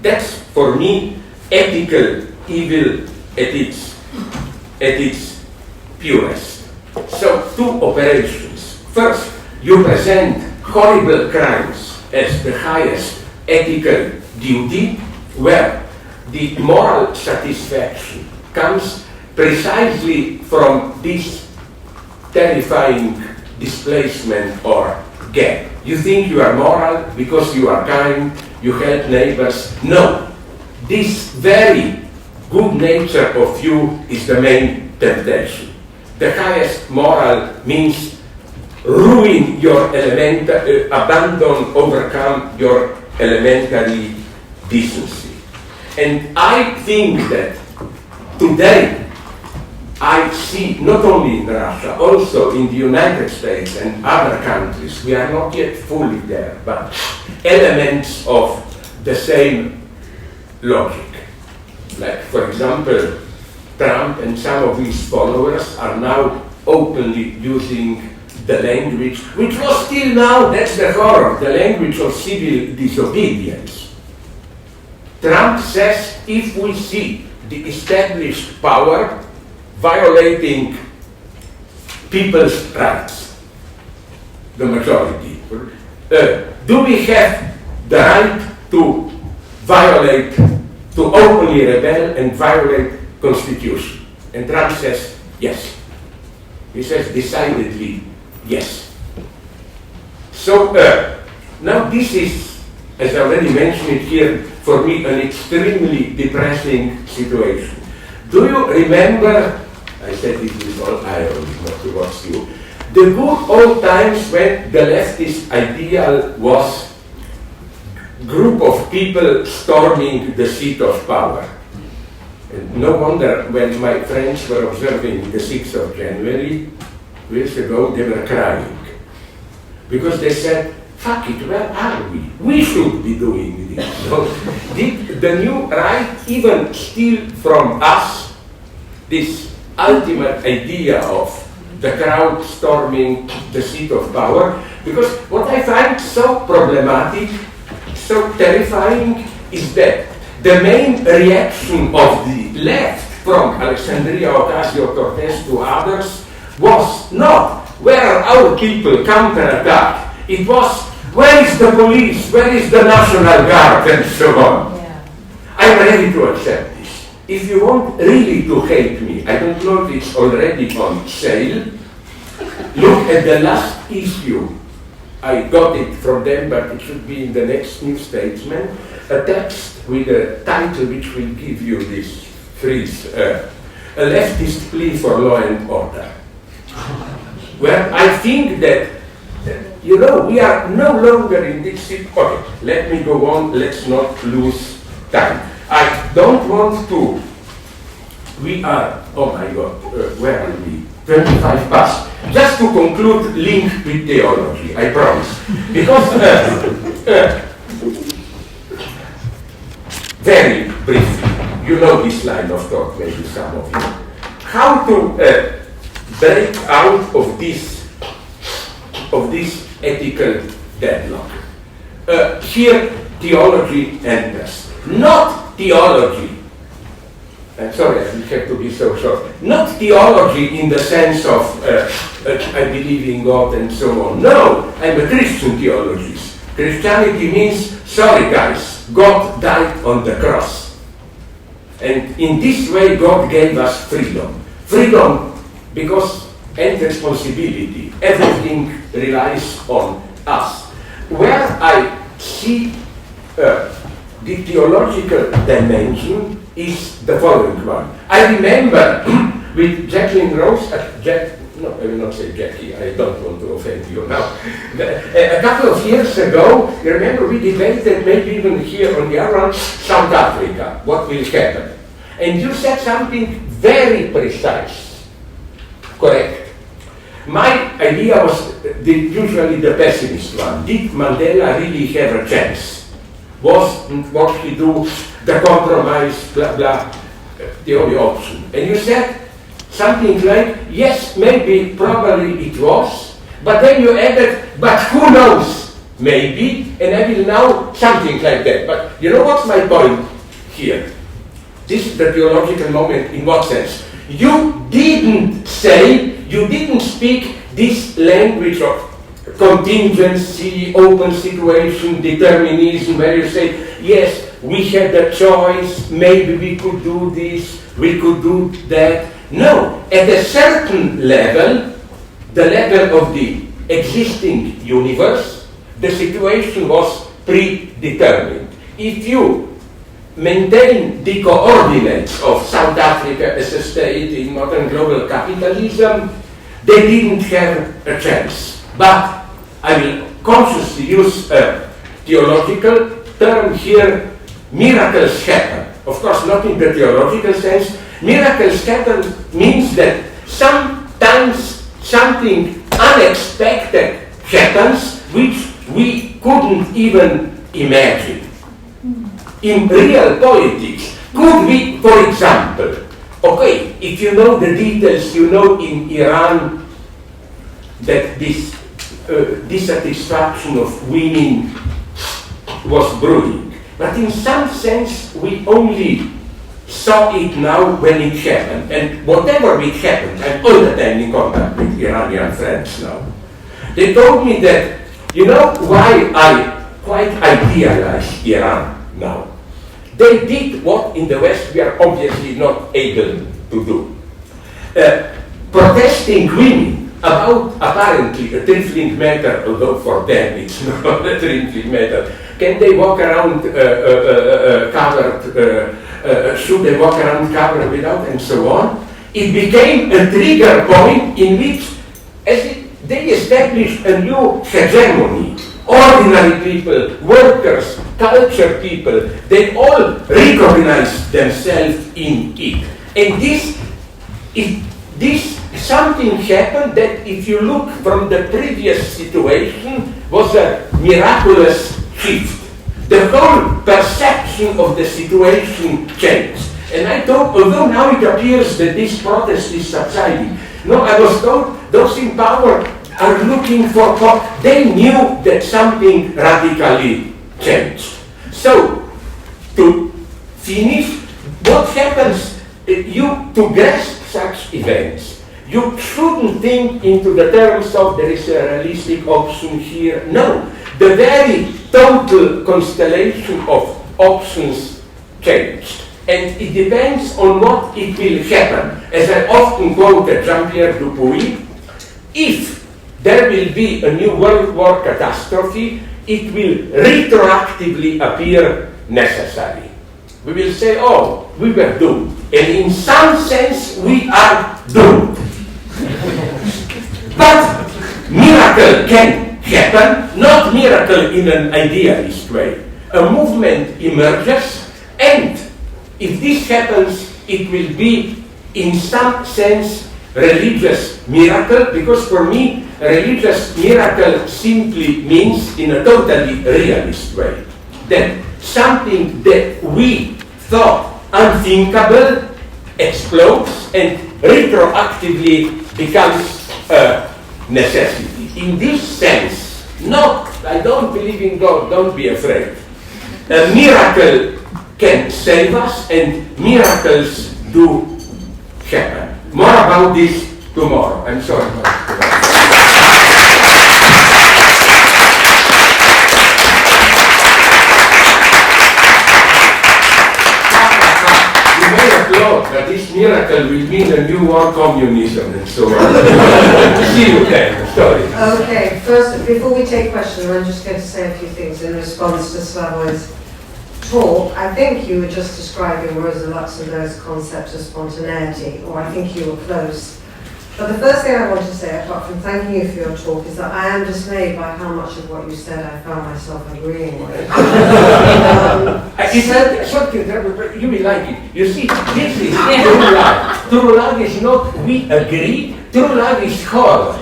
That's, for me, ethical evil at its purest. So, 2 operations. First, you present horrible crimes as the highest ethical duty, where the moral satisfaction comes precisely from this terrifying displacement or gap. You think you are moral because you are kind, you help neighbors. No, this very good nature of you is the main temptation. The highest moral means ruin your abandon, overcome your elementary decency. And I think that today I see, not only in Russia, also in the United States and other countries, we are not yet fully there, but elements of the same logic. Like, for example, Trump and some of his followers are now openly using the language, which was till now, that's the horror, the language of civil disobedience. Trump says if we see the established power violating people's rights, the majority, do we have the right to violate, to openly rebel and violate Constitution? And Trump says yes. He says decidedly yes. So now this is, as I already mentioned it here, for me an extremely depressing situation. Do you remember, I said it with all irony, not towards you, the good old times when the leftist ideal was group of people storming the seat of power. And no wonder when my friends were observing the 6th of January, years ago, they were crying. Because they said, fuck it, where are we? We should be doing this. So, did the new right even steal from us this ultimate idea of the crowd storming the seat of power? Because what I find so problematic, so terrifying, is that the main reaction of the left from Alexandria Ocasio-Cortez to others was not where are our people counterattack. It was where is the police, where is the National Guard, and so on. Yeah. I'm ready to accept this. If you want really to hate me, I don't know if it's already on sale. Look at the last issue. I got it from them, but it should be in the next New Statesman. A text with a title which will give you this phrase, a leftist plea for law and order. Where I think that, we are no longer in this situation. Okay, let me go on, let's not lose time. I don't want to, we are, oh my God, where are we? 25 past. Just to conclude, link with theology, I promise. Because, very briefly, you know this line of thought, maybe some of you. How to break out of this ethical deadlock? Here, theology enters. Not theology. I'm sorry, I have to be so short. Not theology in the sense of I believe in God and so on. No, I'm a Christian theologist. Christianity means, sorry guys, God died on the cross. And in this way, God gave us freedom. Freedom because and responsibility. Everything relies on us. Where I see the theological dimension is the following one. I remember with Jacqueline Rose, no, I will not say Jackie, I don't want to offend you now. A couple of years ago, you remember we debated, maybe even here on the other, South Africa, what will happen. And you said something very precise, correct. My idea was usually the pessimist one. Did Mandela really have a chance? Was what he do, the compromise, blah, blah, the only option? And you said something like, yes, maybe, probably it was, but then you added, but who knows, maybe, and I will now, something like that. But you know what's my point here? This is the theological moment. In what sense? You didn't speak this language of contingency, open situation, determinism, where you say, yes, we had a choice, maybe we could do this, we could do that. No, at a certain level, the level of the existing universe, the situation was predetermined. If you maintain the coordinates of South Africa as a state in modern global capitalism, they didn't have a chance. But I will consciously use a theological term here, miracles happen. Of course, not in the theological sense. Miracles happen means that sometimes something unexpected happens which we couldn't even imagine. In real politics, could we, for example, okay, if you know the details, you know in Iran that this dissatisfaction of women was brewing. But in some sense, we only saw it now when it happened. And whatever will happen, I'm all the time in contact with Iranian friends now. They told me that, you know why I quite idealize Iran now? They did what in the West we are obviously not able to do. Protesting women about apparently a trifling matter, although for them it's not a trifling matter. Can they walk around covered, should they walk around covered without, and so on? It became a trigger point in which they established a new hegemony ordinary people, workers, culture people, they all recognize themselves in it. And this something happened that, if you look from the previous situation, was a miraculous shift. The whole perception of the situation changed. And I thought, although now it appears that this protest is subsiding, no, I was told those in power are looking for hope. They knew that something radically changed. So, to finish, what happens, to grasp such events, you shouldn't think into the terms of there is a realistic option here. No, the very total constellation of options changed. And it depends on what it will happen. As I often quoted Jean-Pierre Dupuy, if there will be a new world war catastrophe, it will retroactively appear necessary. We will say, oh, we were doomed. And in some sense, we are doomed. But miracle can happen, not miracle in an idealist way. A movement emerges, and if this happens, it will be, in some sense, religious miracle, because for me, religious miracle simply means, in a totally realist way, that something that we thought unthinkable explodes and retroactively becomes a necessity. In this sense, I don't believe in God, don't be afraid. A miracle can save us, and miracles do happen. More about this tomorrow. I'm sorry about that. You may applaud that this miracle will mean a new war communism and so on. See you then. Sorry. Okay, first, before we take questions, I'm just going to say a few things in response to Slavoj's talk. I think you were just describing Rosa Luxemburg's concept of spontaneity, or I think you were close. But the first thing I want to say, apart from thanking you for your talk, is that I am dismayed by how much of what you said I found myself agreeing with. You will like it. You see, this is true love. True love is not we agree, true love is horror.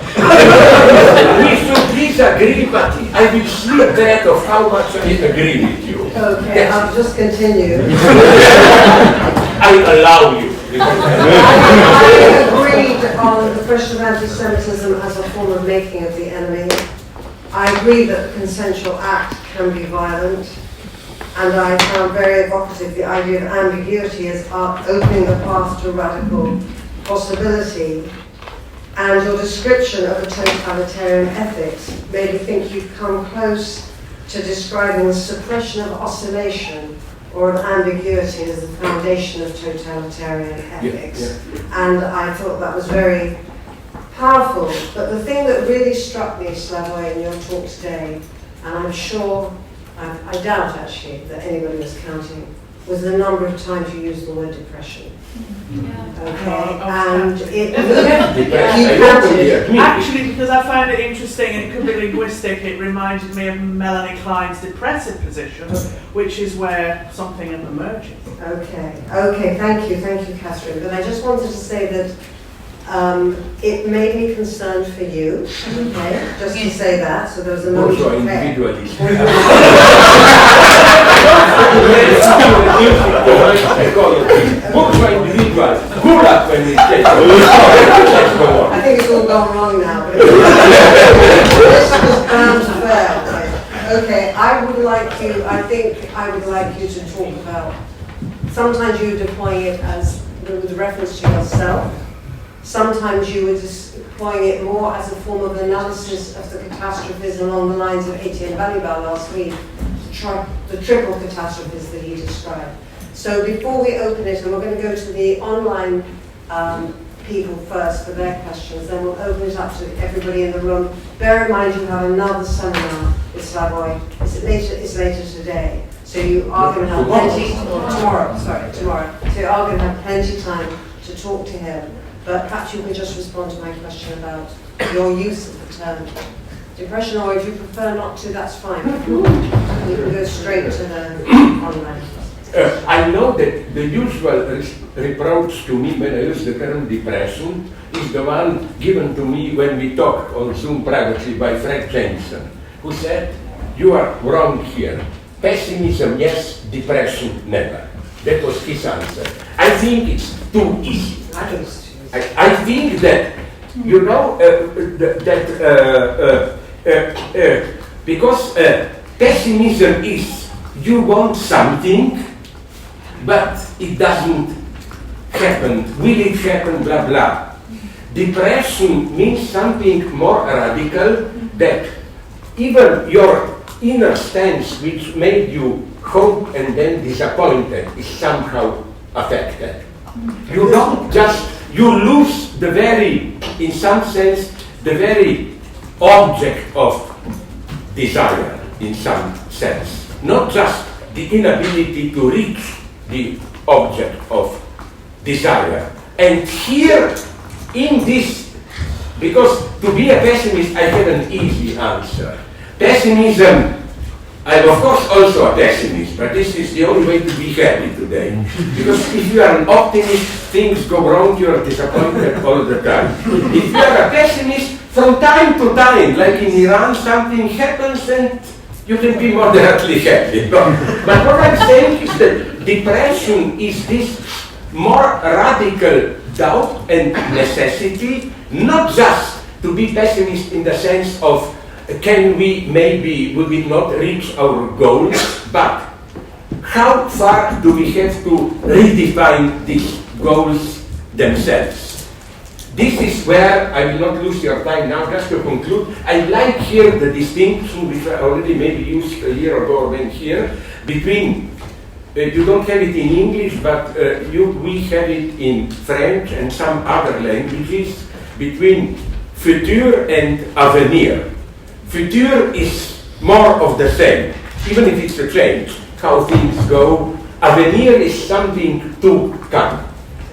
We should disagree, but I will sleep that of how much I agree with you. Okay, Yes. I'll just continue. I allow you. I agreed on the question of anti-Semitism as a form of making of the enemy. I agree that the consensual act can be violent, and I found very evocative the idea of ambiguity as opening the path to radical possibility. And your description of a totalitarian ethics made me think you've come close to describing the suppression of oscillation or of ambiguity as the foundation of totalitarian ethics. And I thought that was very powerful. But the thing that really struck me, Slavoj, in your talk today, and I'm sure, I doubt actually that anybody was counting, was the number of times you used the word depression. Okay, and it actually, because I found it interesting, and it could be linguistic, it reminded me of Melanie Klein's depressive position, which is where something emerges. Okay, thank you, Catherine. But I just wanted to say that it made me concerned for you, okay, just to say that, so there was a moment of individualist. I think it's all gone wrong now, but this was bound to fail. Okay, I think I would like you to talk about, sometimes you're deploying it as with reference to yourself, sometimes you were deploying it more as a form of analysis of the catastrophes along the lines of Etienne Balibar last week, the triple catastrophes that he described. So before we open it, and we're going to go to the online people first for their questions, then we'll open it up to everybody in the room. Bear in mind you have another seminar with Slavoj. It's later today. So you are going to have plenty, tomorrow. So you are going to have plenty of time to talk to him. But perhaps you can just respond to my question about your use of the term depression, or if you prefer not to, that's fine. You can go straight to the online. I know that the usual reproach to me when I use the term depression is the one given to me when we talked on Zoom privately by Fred Jameson, who said, "You are wrong here. Pessimism, yes, depression, never." That was his answer. I think it's too easy. I think that, you know, because pessimism is you want something, but it doesn't happen. Will it happen? Blah blah. Depression means something more radical, that even your inner stance, which made you hope and then disappointed, is somehow affected. You don't just, you lose the very, in some sense, the very object of desire, in some sense. Not just the inability to reach the object of desire. And here, in this, because to be a pessimist, I have an easy answer. Pessimism, I'm of course also a pessimist, but this is the only way to be happy today. Because if you are an optimist, things go wrong, you are disappointed all the time. If you are a pessimist, from time to time, like in Iran, something happens and you can be moderately happy. But what I'm saying is that depression is this more radical doubt and necessity, not just to be pessimist in the sense of can we, maybe, will we not reach our goals, but how far do we have to redefine these goals themselves? This is where, I will not lose your time now, just to conclude, I like here the distinction, which I already maybe used a year ago when here, between, you don't have it in English, but we have it in French and some other languages, between futur and avenir. Future is more of the same, even if it's a change, how things go. Avenir is something to come.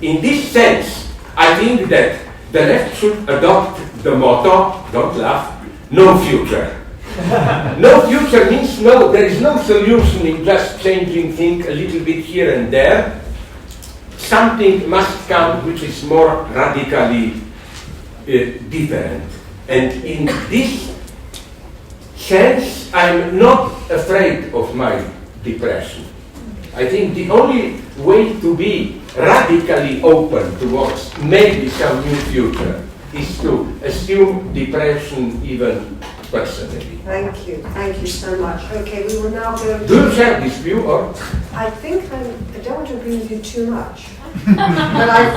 In this sense, I think that the left should adopt the motto, don't laugh, no future. No future means no, there is no solution in just changing things a little bit here and there. Something must come which is more radically different. And in this sense, I'm not afraid of my depression. I think the only way to be radically open towards maybe some new future is to assume depression even personally. Thank you so much. Okay, we will now go to... Do you share this view, or? I think I don't want to agree with you too much. But I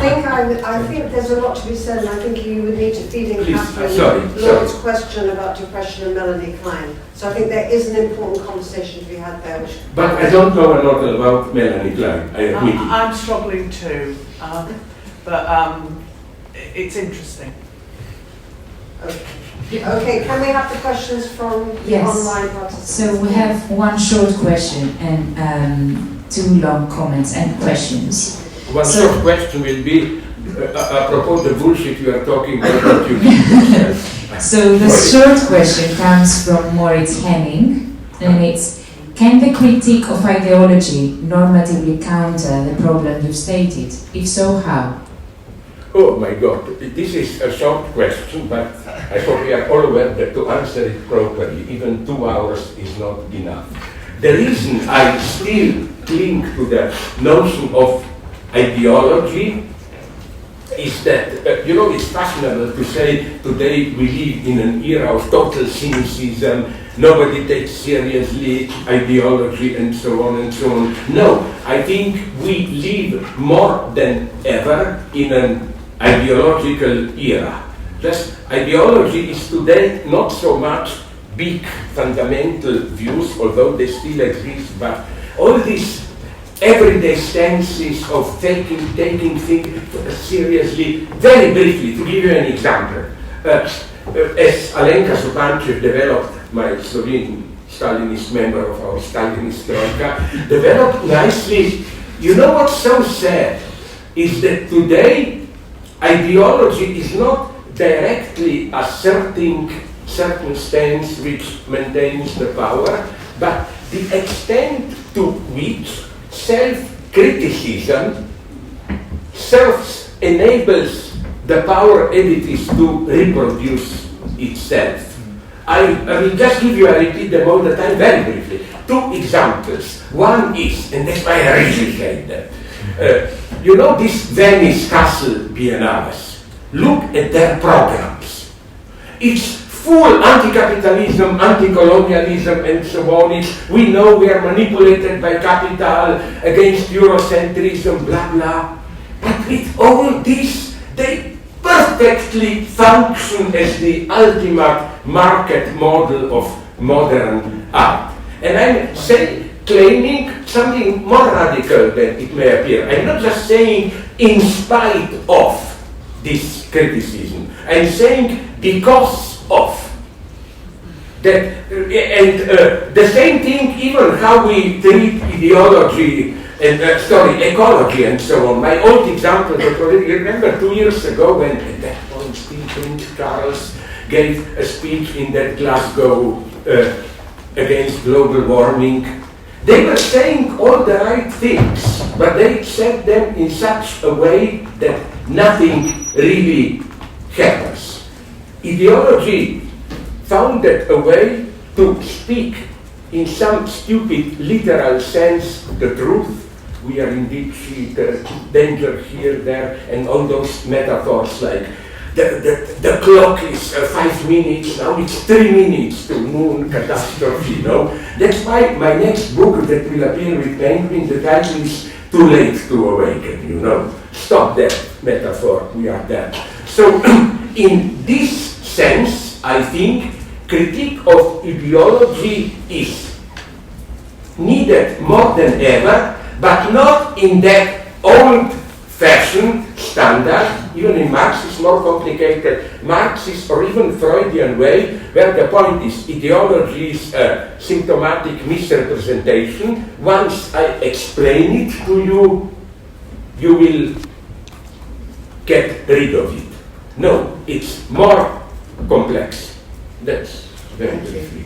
think there's a lot to be said, and I think you would need to feed in Catherine Lord's question about depression and Melanie Klein. So I think there is an important conversation to be had there. But I don't know a lot about Melanie Klein, I admit it. I'm struggling too, but it's interesting. Okay, can we have the questions from the online participants? So we have one short question and two long comments and questions. One short question will be apropos the bullshit you are talking about you yourself. So the short question comes from Moritz Henning, and it's: can the critique of ideology normatively counter the problem you've stated? If so, how? Oh my God, this is a short question, but I hope we are all aware that to answer it properly, even 2 hours is not enough. The reason I still cling to the notion of ideology is that, you know, it's fashionable to say today we live in an era of total cynicism, nobody takes seriously ideology and so on and so on. No, I think we live more than ever in an ideological era. Just ideology is today not so much big fundamental views, although they still exist, but all these everyday stances of taking things seriously. Very briefly, to give you an example, as Alenka Supanchev developed, my Slovene Stalinist member of our Stalinist Troika, developed nicely. You know what's so sad is that today ideology is not directly asserting certain stance which maintains the power, but the extent to which self-criticism enables the power entities to reproduce itself. I will just give you, I repeat them all the time very briefly. 2 examples. One is, and that's why I really hate that, you know these Venice Castle Biennales. Look at their programs. It's full anti-capitalism, anti-colonialism, and so on. We know we are manipulated by capital, against Eurocentrism, blah, blah. But with all this, they perfectly function as the ultimate market model of modern art. And I'm claiming something more radical than it may appear. I'm not just saying in spite of this criticism. I'm saying because of that. And the same thing, even how we treat ideology and ecology and so on. My old example, you remember 2 years ago when at that point still Prince Charles gave a speech in that Glasgow against global warming. They were saying all the right things, but they said them in such a way that nothing really happens. Ideology found that a way to speak in some stupid literal sense the truth. We are in deep sea, danger here, there, and all those metaphors like the clock is 5 minutes, now it's 3 minutes to moon catastrophe, you know. That's why my next book that will appear with Penguin, the title is Too Late to Awaken, you know. Stop that metaphor, we are dead. So in this sense, I think critique of ideology is needed more than ever, but not in that old-fashioned standard, even in Marx's more complicated Marxist or even Freudian way, where the point is ideology is a symptomatic misrepresentation. Once I explain it to you, you will get rid of it. No, it's more complex. That's very briefly.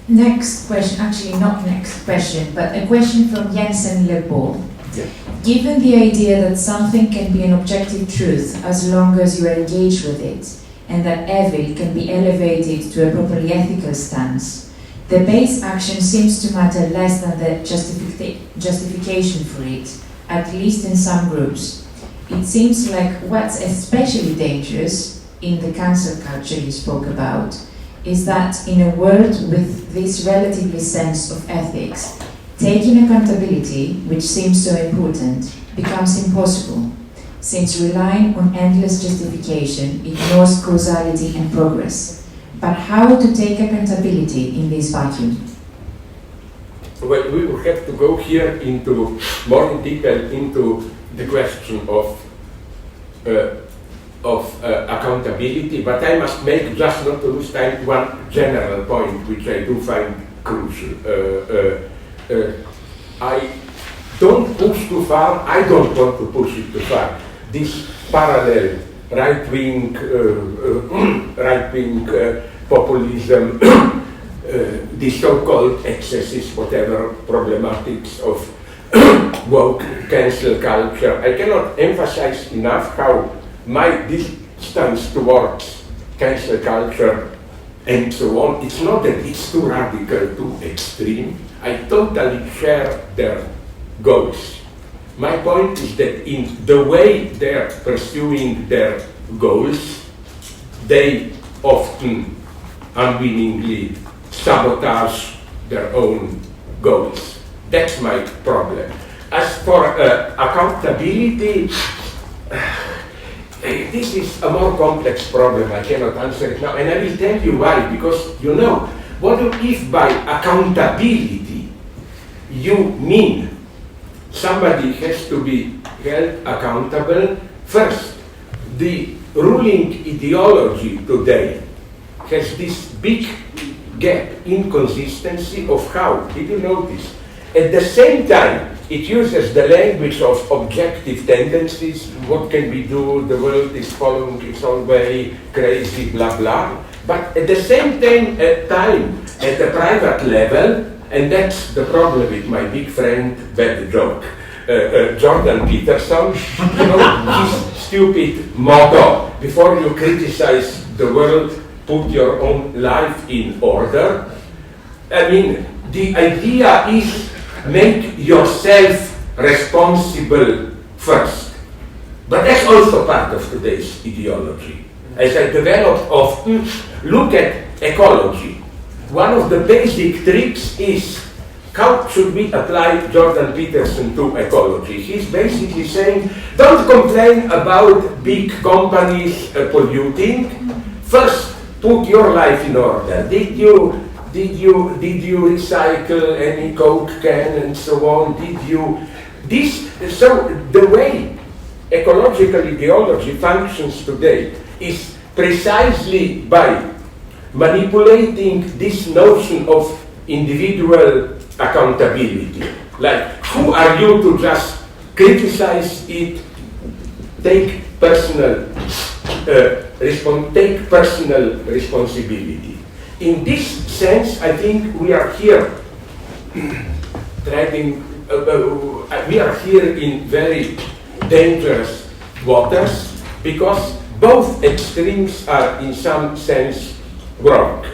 Next question, actually not next question, but a question from Jensen Lebeau. Yeah. Given the idea that something can be an objective truth as long as you are engaged with it, and that evil can be elevated to a properly ethical stance, the base action seems to matter less than the justification for it, at least in some groups. It seems like what's especially dangerous in the cancel culture you spoke about is that in a world with this relatively sense of ethics, taking accountability, which seems so important, becomes impossible, since relying on endless justification ignores causality and progress. But how to take accountability in this vacuum? Well, we will have to go here into more in detail into the question of accountability, but I must make, just not to lose time, one general point which I do find crucial. I don't push too far, I don't want to push it too far. This parallel right-wing populism, the so-called excesses, whatever problematics of woke cancel culture. I cannot emphasize enough how my distance towards cancel culture and so on, it's not that it's too radical, too extreme. I totally share their goals. My point is that in the way they're pursuing their goals, they often unwillingly sabotage their own goals. That's my problem. As for accountability, this is a more complex problem. I cannot answer it now, and I will tell you why. Because, you know, what if by accountability you mean somebody has to be held accountable? First, the ruling ideology today has this big gap, inconsistency of how, did you notice, at the same time, it uses the language of objective tendencies. What can we do? The world is following its own way, crazy, blah, blah. But at the same time, at the private level, and that's the problem with my big friend, bad joke, Jordan Peterson, his stupid motto, before you criticize the world, put your own life in order. I mean, the idea is make yourself responsible first. But that's also part of today's ideology. As I developed often, look at ecology. One of the basic tricks is how should we apply Jordan Peterson to ecology? He's basically saying, don't complain about big companies polluting. First, put your life in order. Did you recycle any Coke can and so on? So the way ecological ideology functions today is precisely by manipulating this notion of individual accountability. Like, who are you to just criticize it, take personal responsibility. In this sense, I think we are here we are here in very dangerous waters because both extremes are in some sense wrong.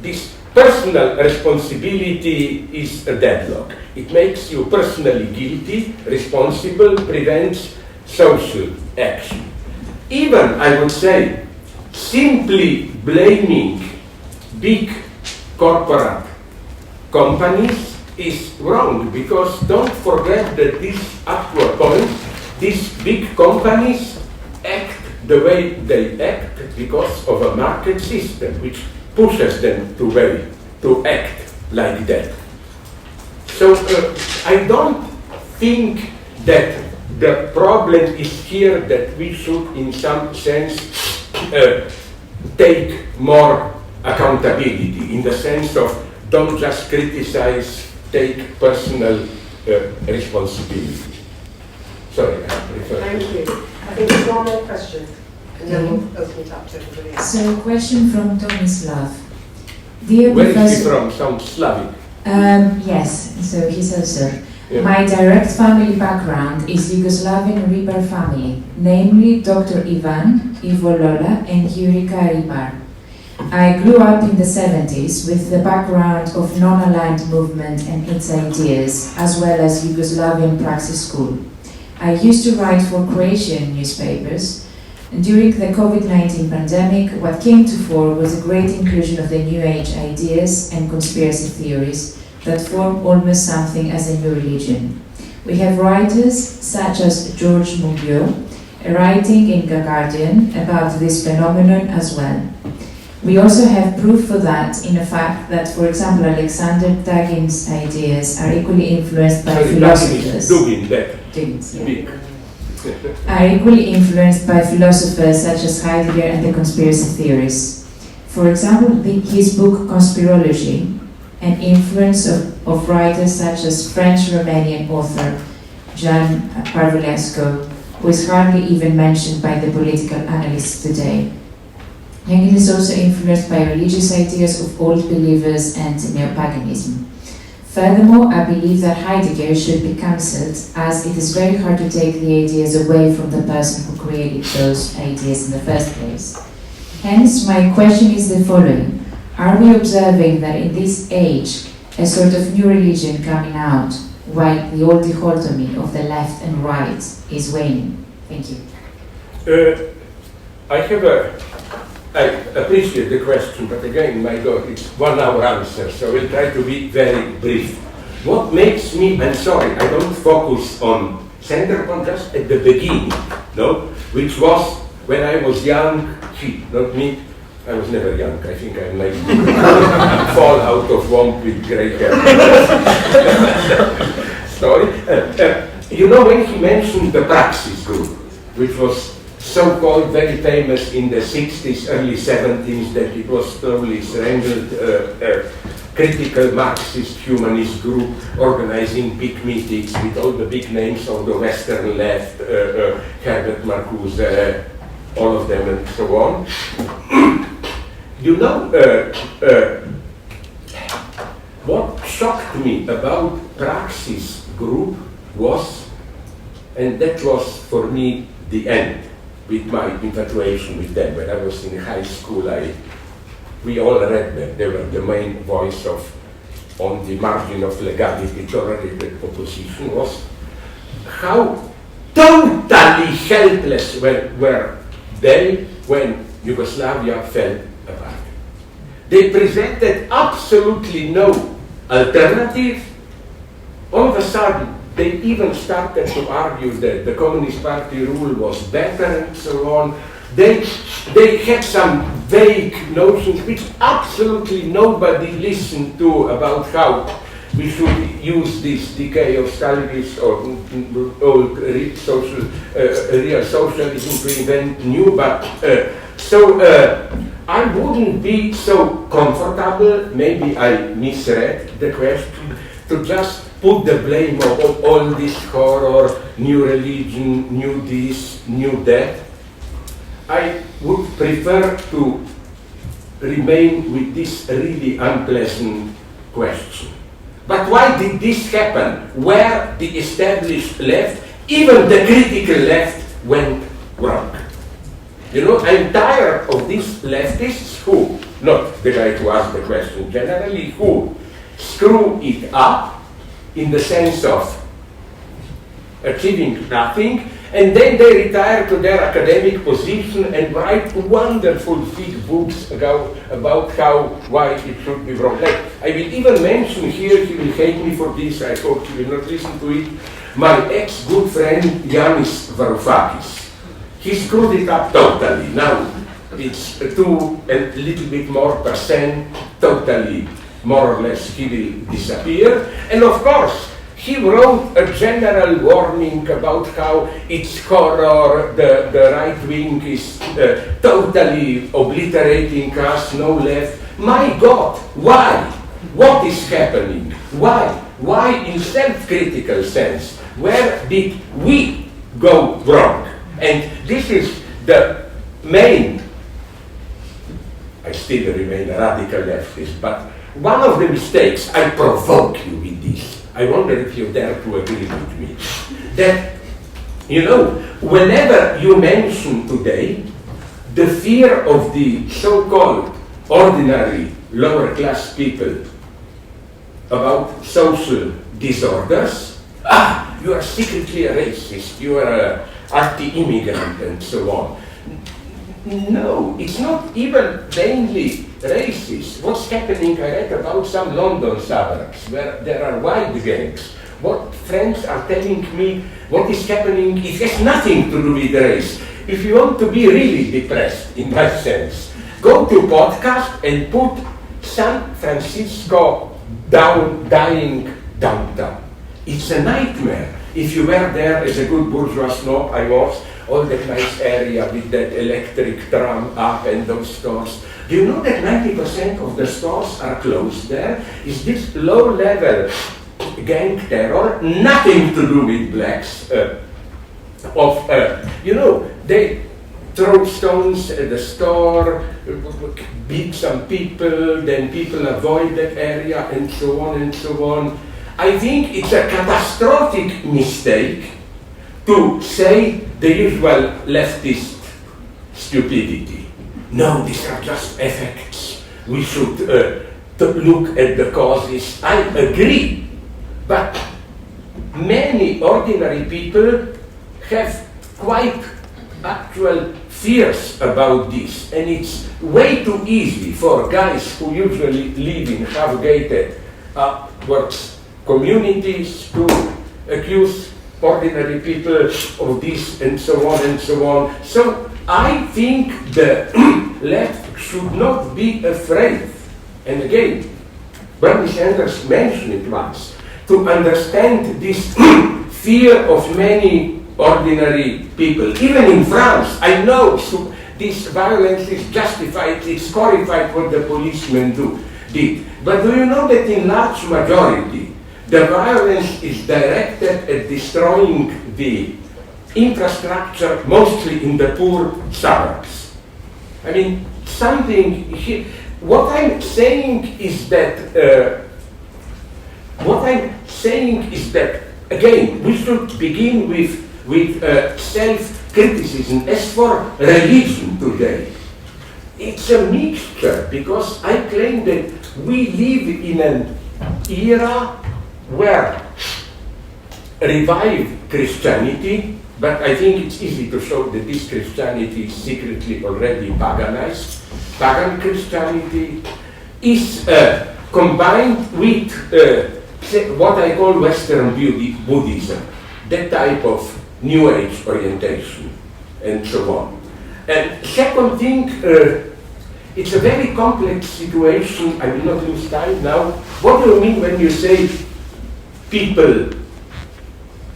This personal responsibility is a deadlock. It makes you personally guilty, responsible, prevents social action. Even, I would say, simply blaming big corporate companies is wrong, because don't forget that up to a point, these big companies act the way they act because of a market system which pushes them to act like that. So I don't think that the problem is here that we should in some sense take more accountability, in the sense of don't just criticize, take personal responsibility. Sorry, I prefer. Thank you. I think there's one more question, and then we'll open it up to everybody else. So, question from Tomislav. Dear Where is he Professor, from? Sounds Slavic. Yes, so he says, sir. Yeah. My direct family background is Yugoslavian Ribar family, namely Dr. Ivan, Ivo Lola, and Jurika Ribar. I grew up in the 70s with the background of non-aligned movement and its ideas, as well as Yugoslavian praxis school. I used to write for Croatian newspapers, and during the COVID-19 pandemic, what came to fore was a great inclusion of the New Age ideas and conspiracy theories that form almost something as a new religion. We have writers such as George Mugio, writing in The Guardian about this phenomenon as well. We also have proof for that in the fact that, for example, Alexander Dugin's ideas are equally influenced by philosophers. Are equally influenced by philosophers such as Heidegger and the conspiracy theorists. For example, his book Conspirology, an influence of writers such as French-Romanian author Jan Parvulescu, who is hardly even mentioned by the political analysts today. And it is also influenced by religious ideas of old believers and neo-paganism. Furthermore, I believe that Heidegger should be cancelled, as it is very hard to take the ideas away from the person who created those ideas in the first place. Hence, my question is the following. Are we observing that in this age, a sort of new religion coming out, while the old dichotomy of the left and right is waning? Thank you. I appreciate the question, but again, my God, it's 1 hour answer, so we'll try to be very brief. What makes me, I'm sorry, I don't focus on center point, just at the beginning, no? Which was when I was young, not me, I was never young, I think I'm like fall out of womb with grey hair. Sorry. You know, when he mentioned the praxis group, which was so-called very famous in the 60s, early 70s, that it was slowly strangled, critical Marxist humanist group organizing big meetings with all the big names on the Western left, Herbert Marcuse, all of them and so on. You know, what shocked me about Praxis group was, and that was for me the end with my infatuation with them. When I was in high school, we all read them. They were the main voice of, on the margin of legality, tolerated opposition, was how totally helpless were they when Yugoslavia fell apart. They presented absolutely no alternative. All of a sudden, they even started to argue that the Communist Party rule was better and so on. They had some vague notions which absolutely nobody listened to about how we should use this decay of Stalinist or old real socialism to invent new. But I wouldn't be so comfortable, maybe I misread the question, to just put the blame of all this horror, new religion, new this, new that. I would prefer to remain with this really unpleasant question. But why did this happen? Where the established left, even the critical left, went wrong? You know, I'm tired of these leftists who, not the guy who asked the question, generally who screw it up in the sense of achieving nothing, and then they retire to their academic position and write wonderful thick books about why it should be wrong. Like, I will even mention here, he will hate me for this, I hope he will not listen to it, my ex-good friend Yanis Varoufakis. He screwed it up totally. Now it's 2 and a little bit more percent, totally, more or less, he will disappear. And of course, he wrote a general warning about how it's horror, the right wing is totally obliterating us, no left. My God, why? What is happening? Why? Why in self-critical sense? Where did we go wrong? And this is the main, I still remain a radical leftist, but one of the mistakes, I provoke you with this, I wonder if you dare to agree with me, that, you know, whenever you mention today the fear of the so-called ordinary lower class people about social disorders, you are secretly a racist, you are an anti-immigrant and so on. No, it's not even mainly racist. What's happening, I read about some London suburbs where there are white gangs. What friends are telling me, what is happening, it has nothing to do with race. If you want to be really depressed, in that sense, go to podcast and put San Francisco dying downtown. It's a nightmare. If you were there as a good bourgeois snob, I was, all that nice area with that electric tram up and those stores. Do you know that 90% of the stores are closed there? Is this low-level gang terror, nothing to do with blacks, you know, they throw stones at the store, beat some people, then people avoid that area, and so on and so on. I think it's a catastrophic mistake to say the usual leftist stupidity. No, these are just effects. We should look at the causes. I agree, but many ordinary people have quite actual fears about this, and it's way too easy for guys who usually live in half-gated upwards communities to accuse ordinary people of this and so on and so on. So I think the left should not be afraid, and again, Bernie Sanders mentioned it once, to understand this fear of many ordinary people. Even in France, I know this violence is justified, it's glorified what the policemen did. But do you know that in large majority, the violence is directed at destroying the infrastructure, mostly in the poor suburbs? I mean, what I'm saying is that, again, we should begin with self-criticism. As for religion today, it's a mixture, because I claim that we live in an era where revived Christianity, but I think it's easy to show that this Christianity is secretly already paganized. Pagan Christianity is combined with what I call Western Buddhism, that type of New Age orientation, and so on. And second thing, it's a very complex situation. I will not lose time now. What do you mean when you say people?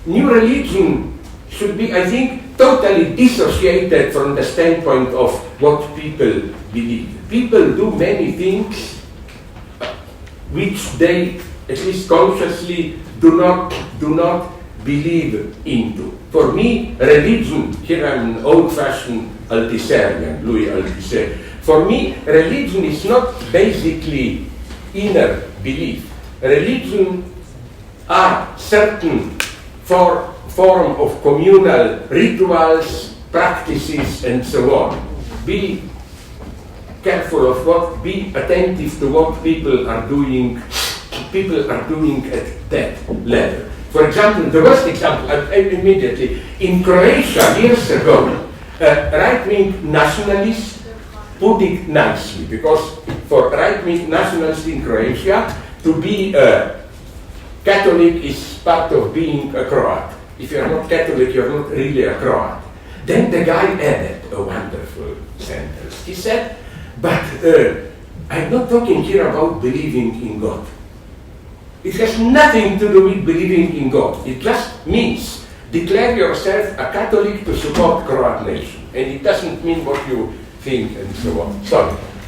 New religion should be, I think, totally dissociated from the standpoint of what people believe. People do many things which they, at least consciously, do not believe into. For me, religion, here I'm an old-fashioned Althusserien, Louis Althusser. For me, religion is not basically inner belief. Religion are certain form of communal rituals, practices, and so on. Be careful of be attentive to what people are doing at that level. For example, the worst example, immediately, in Croatia years ago, right-wing nationalists put it nicely, because for right-wing nationalists in Croatia, to be a Catholic is part of being a Croat. If you're not Catholic, you're not really a Croat. Then the guy added a wonderful sentence. He said, but I'm not talking here about believing in God. It has nothing to do with believing in God. It just means declare yourself a Catholic to support Croat nation. And it doesn't mean what you think and so on. Sorry.